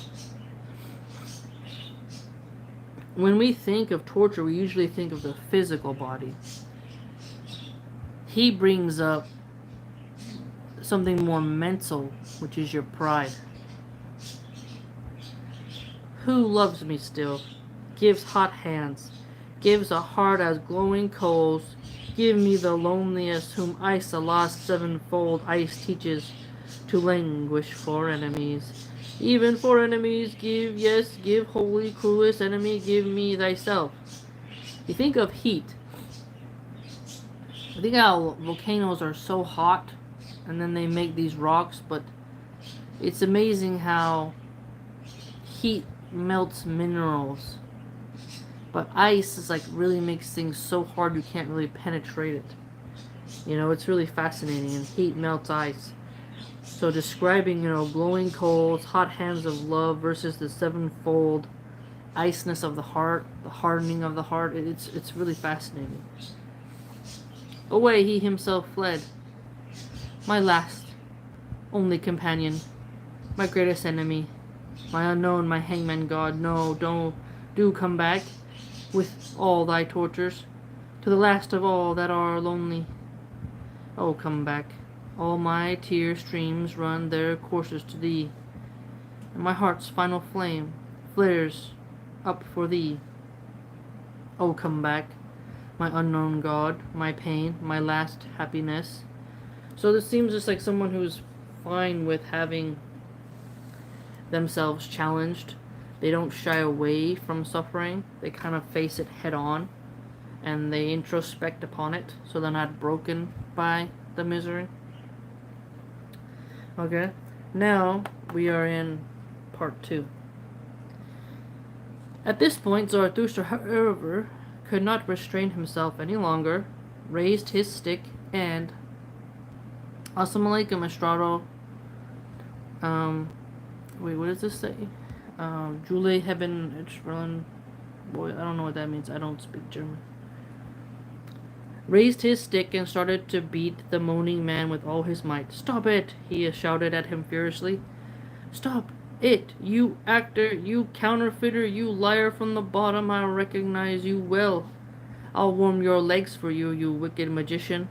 When we think of torture, we usually think of the physical body. He brings up something more mental, which is your pride. Who loves me still? Gives hot hands, gives a heart as glowing coals. Give me the loneliest, whom ice, the lost sevenfold ice teaches to languish for enemies. Even for enemies, give, yes, give, holy, cruelest enemy, give me thyself. You think of heat. I think how volcanoes are so hot, and then they make these rocks, but it's amazing how heat melts minerals. But ice is like really makes things so hard you can't really penetrate it. You know, it's really fascinating, and heat melts ice. So describing, you know, glowing coals, hot hands of love versus the sevenfold iceness of the heart, the hardening of the heart, it's really fascinating. Away he himself fled. My last, only companion, my greatest enemy, my unknown, my hangman god, no, do come back with all thy tortures, to the last of all that are lonely. Oh, come back. All my tear streams run their courses to thee, and my heart's final flame flares up for thee. Oh, come back, my unknown god, my pain, my last happiness. So this seems just like someone who's fine with having themselves challenged. They don't shy away from suffering. They kind of face it head on, and they introspect upon it, so they're not broken by the misery. Okay, now we are in part 2. At this point, Zarathustra, however, could not restrain himself any longer, raised his stick, and Assalamu alaikum, Estrado. Wait, what does this say? Jule Hebben Berlin. Boy, I don't know what that means. I don't speak German. Raised his stick and started to beat the moaning man with all his might. Stop it! He shouted at him furiously. Stop it, you actor, you counterfeiter, you liar from the bottom. I recognize you well. I'll warm your legs for you, you wicked magician.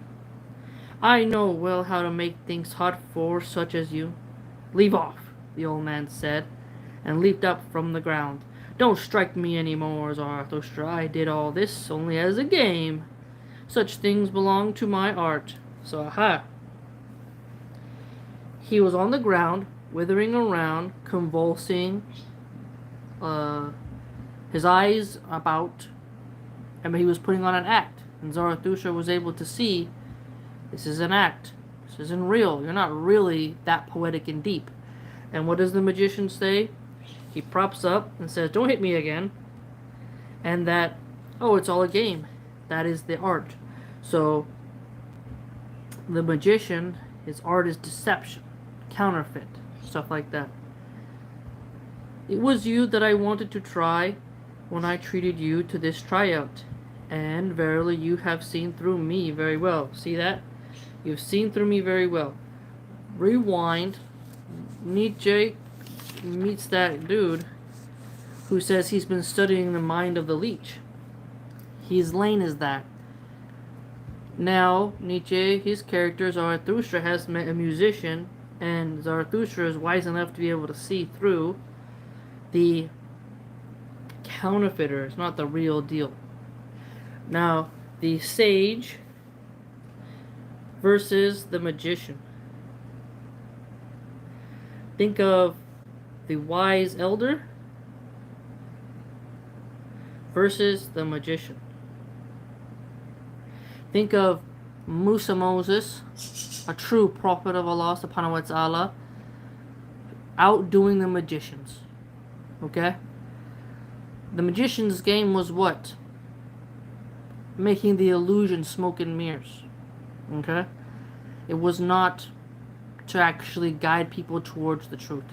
I know well how to make things hot for such as you. Leave off, the old man said, and leaped up from the ground. Don't strike me any more, Zarathustra. I did all this only as a game. Such things belong to my art. So, aha. He was on the ground, withering around, convulsing, his eyes about, and he was putting on an act. And Zarathustra was able to see, this is an act. This isn't real. You're not really that poetic and deep. And what does the magician say? He props up and says, don't hit me again. And that, oh, it's all a game. That is the art. So, the magician, his art is deception, counterfeit, stuff like that. It was you that I wanted to try when I treated you to this tryout. And verily you have seen through me very well. See that? You've seen through me very well. Rewind. Nietzsche meets that dude who says he's been studying the mind of the leech. He's lane as that. Now, Nietzsche, his character Zarathustra, has met a musician, and Zarathustra is wise enough to be able to see through the counterfeiter. It's not the real deal. Now, the sage versus the magician. Think of the wise elder versus the magician. Think of Musa Moses, a true prophet of Allah subhanahu wa ta'ala, outdoing the magicians. Okay? The magician's game was what? Making the illusion smoke and mirrors. Okay? It was not to actually guide people towards the truth.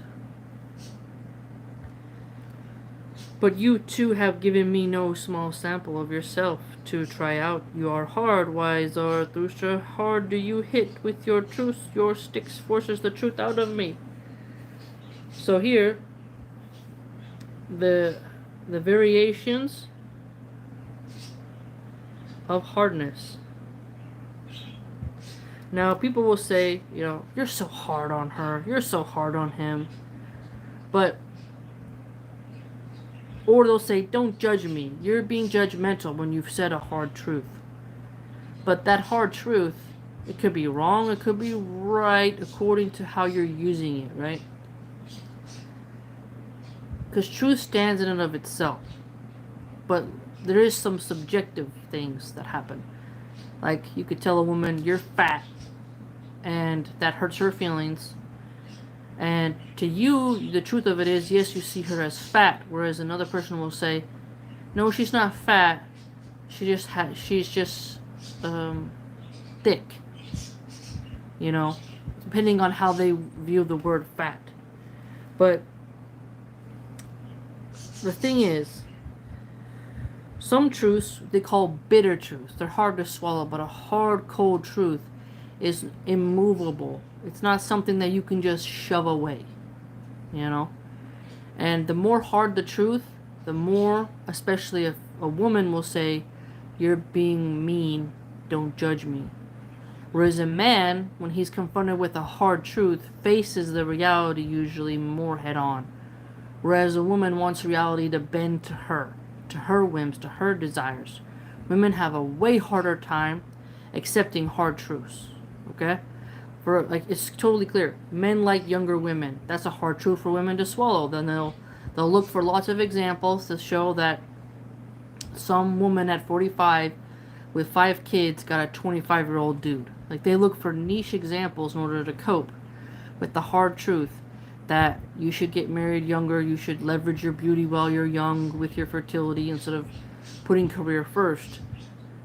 But you too have given me no small sample of yourself to try out. You are hard, wise Zarathustra. Hard do you hit with your truth. Your sticks forces the truth out of me. So here, the variations of hardness. Now, people will say, you're so hard on her. You're so hard on him. Or they'll say, don't judge me. You're being judgmental when you've said a hard truth. But that hard truth, it could be wrong, it could be right, according to how you're using it, right? Because truth stands in and of itself. But there is some subjective things that happen. Like, you could tell a woman, you're fat, and that hurts her feelings. And to you, the truth of it is, yes, you see her as fat, whereas another person will say, no, she's not fat. She's just thick. Depending on how they view the word fat. But the thing is, some truths they call bitter truths. They're hard to swallow, but a hard, cold truth is immovable. It's not something that you can just shove away, And the more hard the truth, the more, especially if a woman will say, you're being mean, don't judge me. Whereas a man, when he's confronted with a hard truth, faces the reality usually more head on. Whereas a woman wants reality to bend to her whims, to her desires. Women have a way harder time accepting hard truths, okay? It's totally clear. Men like younger women. That's a hard truth for women to swallow. Then they'll look for lots of examples to show that some woman at 45 with 5 kids got a 25-year-old dude. They look for niche examples in order to cope with the hard truth that you should get married younger, you should leverage your beauty while you're young with your fertility instead of putting career first.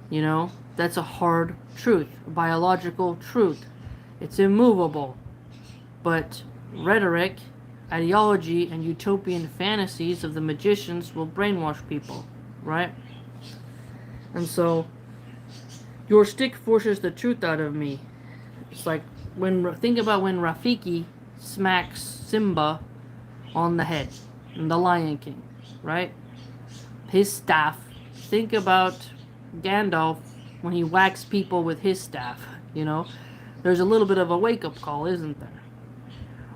That's a hard truth, a biological truth. It's immovable. But rhetoric, ideology, and utopian fantasies of the magicians will brainwash people, right? And so, your stick forces the truth out of me. It's like, think about when Rafiki smacks Simba on the head in The Lion King, right? His staff. Think about Gandalf when he whacks people with his staff, There's a little bit of a wake-up call, isn't there?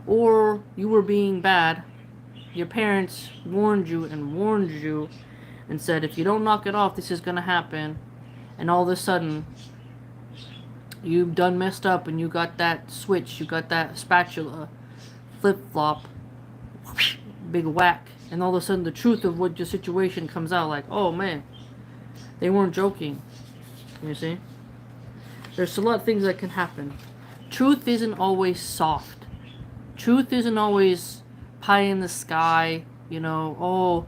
Or you were being bad. Your parents warned you and said, if you don't knock it off, this is going to happen. And all of a sudden, you've done messed up and you got that switch, you got that spatula, flip-flop, big whack. And all of a sudden, the truth of what your situation comes out like, oh man, they weren't joking. You see? There's a lot of things that can happen. Truth isn't always soft. Truth isn't always pie in the sky, you know, oh,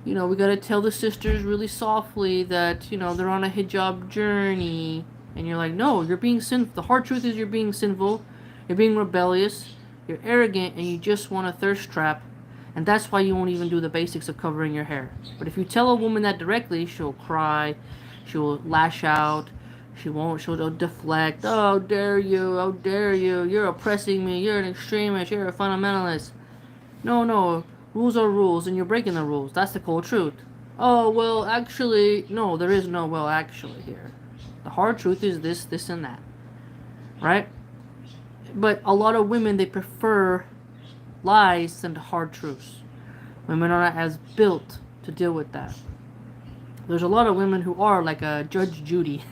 you know, we gotta tell the sisters really softly that, you know, they're on a hijab journey. And you're like, no, you're being sinful. The hard truth is you're being sinful, you're being rebellious, you're arrogant, and you just want a thirst trap. And that's why you won't even do the basics of covering your hair. But if you tell a woman that directly, she'll cry, she'll lash out, she'll deflect. Oh, how dare you, you're oppressing me, you're an extremist, you're a fundamentalist. No, rules are rules, and you're breaking the rules. That's the cold truth. Oh, well, actually, no, there is no well actually here. The hard truth is this, and that. Right? But a lot of women, they prefer lies than hard truths. Women are not as built to deal with that. There's a lot of women who are like a Judge Judy.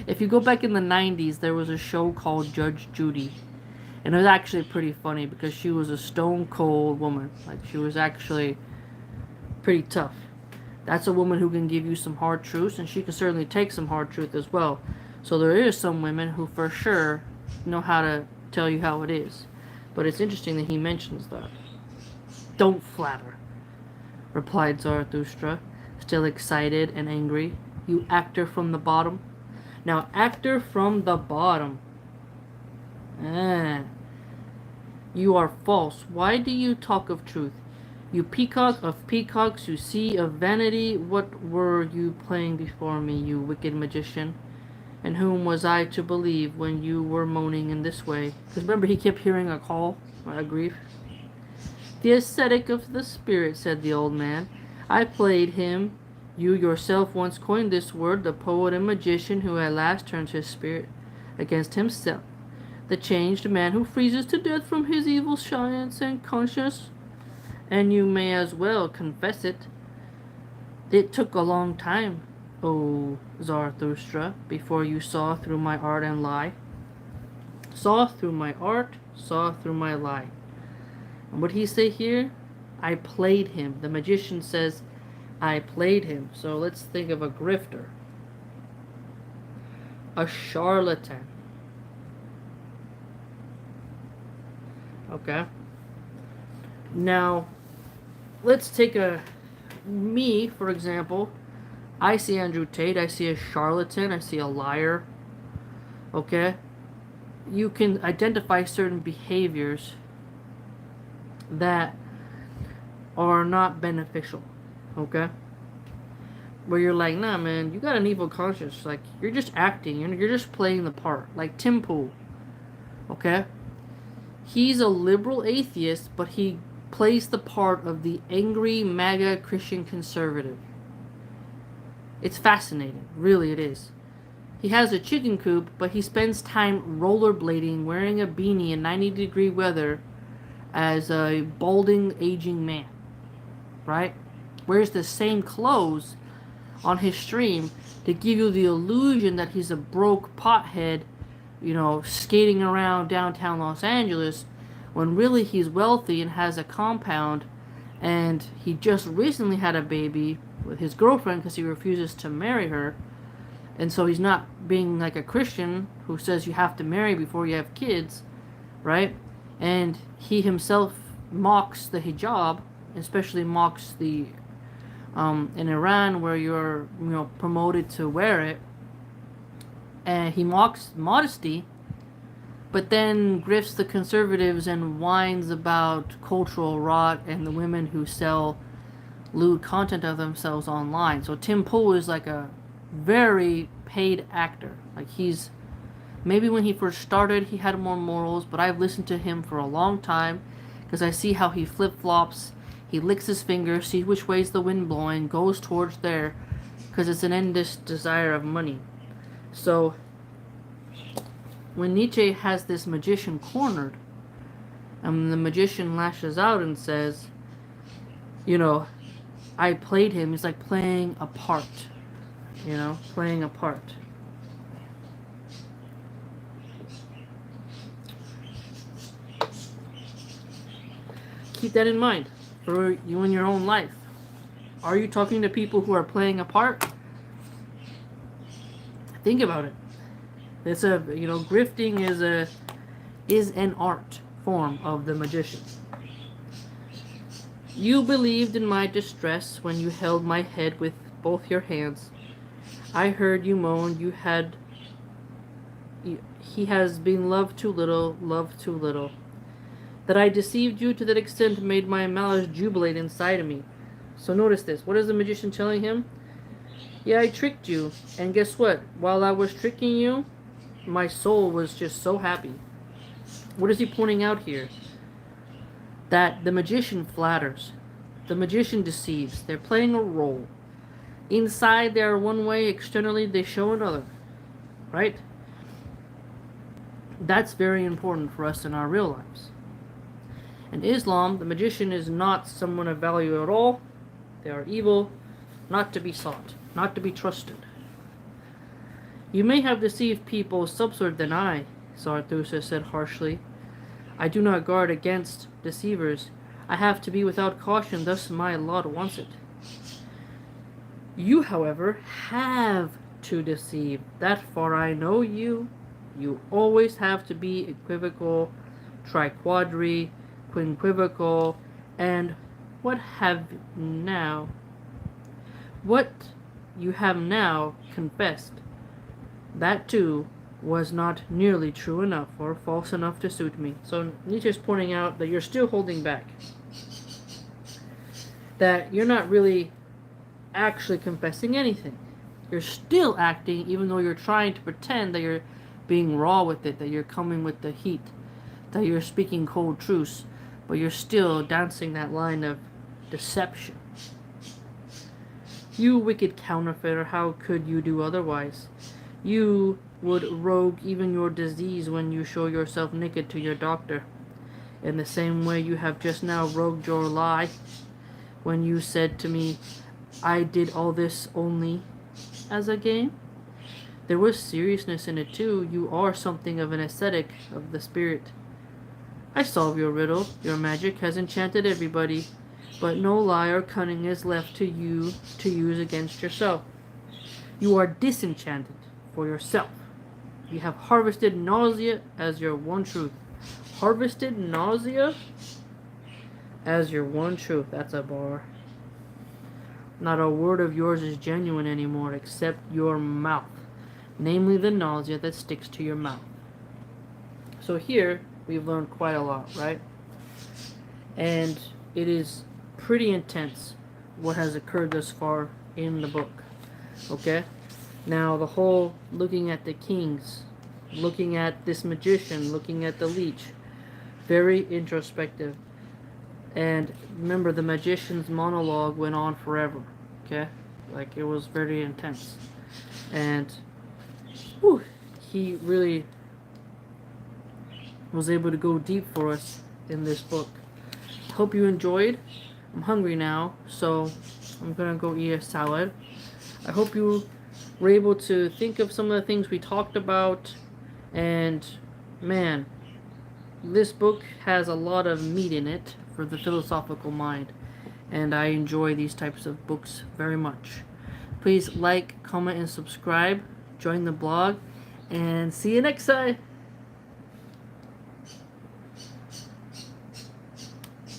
If you go back in the 90s, there was a show called Judge Judy. And it was actually pretty funny because she was a stone cold woman. Like, she was actually pretty tough. That's a woman who can give you some hard truths, and she can certainly take some hard truth as well. So there is some women who for sure know how to tell you how it is. But it's interesting that he mentions that. Don't flatter, replied Zarathustra, still excited and angry. You actor from the bottom. Now, actor from the bottom. You are false. Why do you talk of truth? You peacock of peacocks, you sea of vanity, what were you playing before me, you wicked magician? And whom was I to believe when you were moaning in this way? Because remember, he kept hearing a call, a grief. The ascetic of the spirit, said the old man. I played him. You yourself once coined this word, the poet and magician who at last turns his spirit against himself. The changed man who freezes to death from his evil science and conscience. And you may as well confess it. It took a long time, O Zarathustra, before you saw through my art and lie. Saw through my art, saw through my lie. And what he say here? I played him. The magician says, I played him. So let's think of a grifter. A charlatan. Okay. Now, let's take me, for example. I see Andrew Tate. I see a charlatan. I see a liar. Okay? You can identify certain behaviors that are not beneficial. Okay? Where you're like, nah, man, you got an evil conscience. Like, you're just acting. You're just playing the part. Like Tim Pool. Okay? He's a liberal atheist, but he plays the part of the angry MAGA Christian conservative. It's fascinating. Really, it is. He has a chicken coop, but he spends time rollerblading, wearing a beanie in 90-degree weather as a balding, aging man. Right? Wears the same clothes on his stream to give you the illusion that he's a broke pothead, you know, skating around downtown Los Angeles, when really he's wealthy and has a compound, and he just recently had a baby with his girlfriend because he refuses to marry her. And so he's not being like a Christian who says you have to marry before you have kids, right? And he himself mocks the hijab, especially mocks the in Iran where you're, you know, promoted to wear it. And he mocks modesty, but then grifts the conservatives and whines about cultural rot and the women who sell lewd content of themselves online. So Tim Pool is like a very paid actor. Like, he's, maybe when he first started he had more morals, but I've listened to him for a long time because I see how he flip-flops. He licks his finger, sees which way's the wind blowing, goes towards there, because it's an endless desire of money. So when Nietzsche has this magician cornered, and the magician lashes out and says, you know, I played him. He's like playing a part, playing a part. Keep that in mind for you in your own life. Are you talking to people who are playing a part? Think about it. It's grifting is an art form of the magician. You believed in my distress when you held my head with both your hands. I heard you moan. He has been loved too little, loved too little. That I deceived you to that extent made my malice jubilate inside of me. So notice this. What is the magician telling him? Yeah, I tricked you. And guess what? While I was tricking you, my soul was just so happy. What is he pointing out here? That the magician flatters. The magician deceives. They're playing a role. Inside they are one way, externally they show another. Right? That's very important for us in our real lives. In Islam, the magician is not someone of value at all. They are evil, not to be sought, not to be trusted. You may have deceived people subtler than I, Zarathustra said harshly. I do not guard against deceivers. I have to be without caution, thus my lot wants it. You, however, have to deceive. That far I know you. You always have to be equivocal, triquadri, quinquivocal, and what you have now confessed. That too was not nearly true enough or false enough to suit me. So Nietzsche is pointing out that you're still holding back. That you're not really actually confessing anything. You're still acting even though you're trying to pretend that you're being raw with it, that you're coming with the heat, that you're speaking cold truths, but you're still dancing that line of deception. You wicked counterfeiter, how could you do otherwise? You would rogue even your disease when you show yourself naked to your doctor. In the same way you have just now rogued your lie when you said to me, I did all this only as a game. There was seriousness in it too. You are something of an ascetic of the spirit. I solve your riddle. Your magic has enchanted everybody, but no lie or cunning is left to you to use against yourself. You are disenchanted for yourself. You have harvested nausea as your one truth. Harvested nausea as your one truth. That's a bar. Not a word of yours is genuine anymore except your mouth, namely the nausea that sticks to your mouth. So here we've learned quite a lot, right? And it is pretty intense what has occurred thus far in the book. Okay? Now the whole looking at the kings, looking at this magician, looking at the leech, very introspective. And remember, the magician's monologue went on forever. Okay? Like, it was very intense. And he really was able to go deep for us in this book. Hope you enjoyed. I'm hungry now, so I'm gonna go eat a salad. I hope you were able to think of some of the things we talked about. And man, this book has a lot of meat in it for the philosophical mind, and I enjoy these types of books very much. Please like, comment, and subscribe. Join the blog, and see you next time.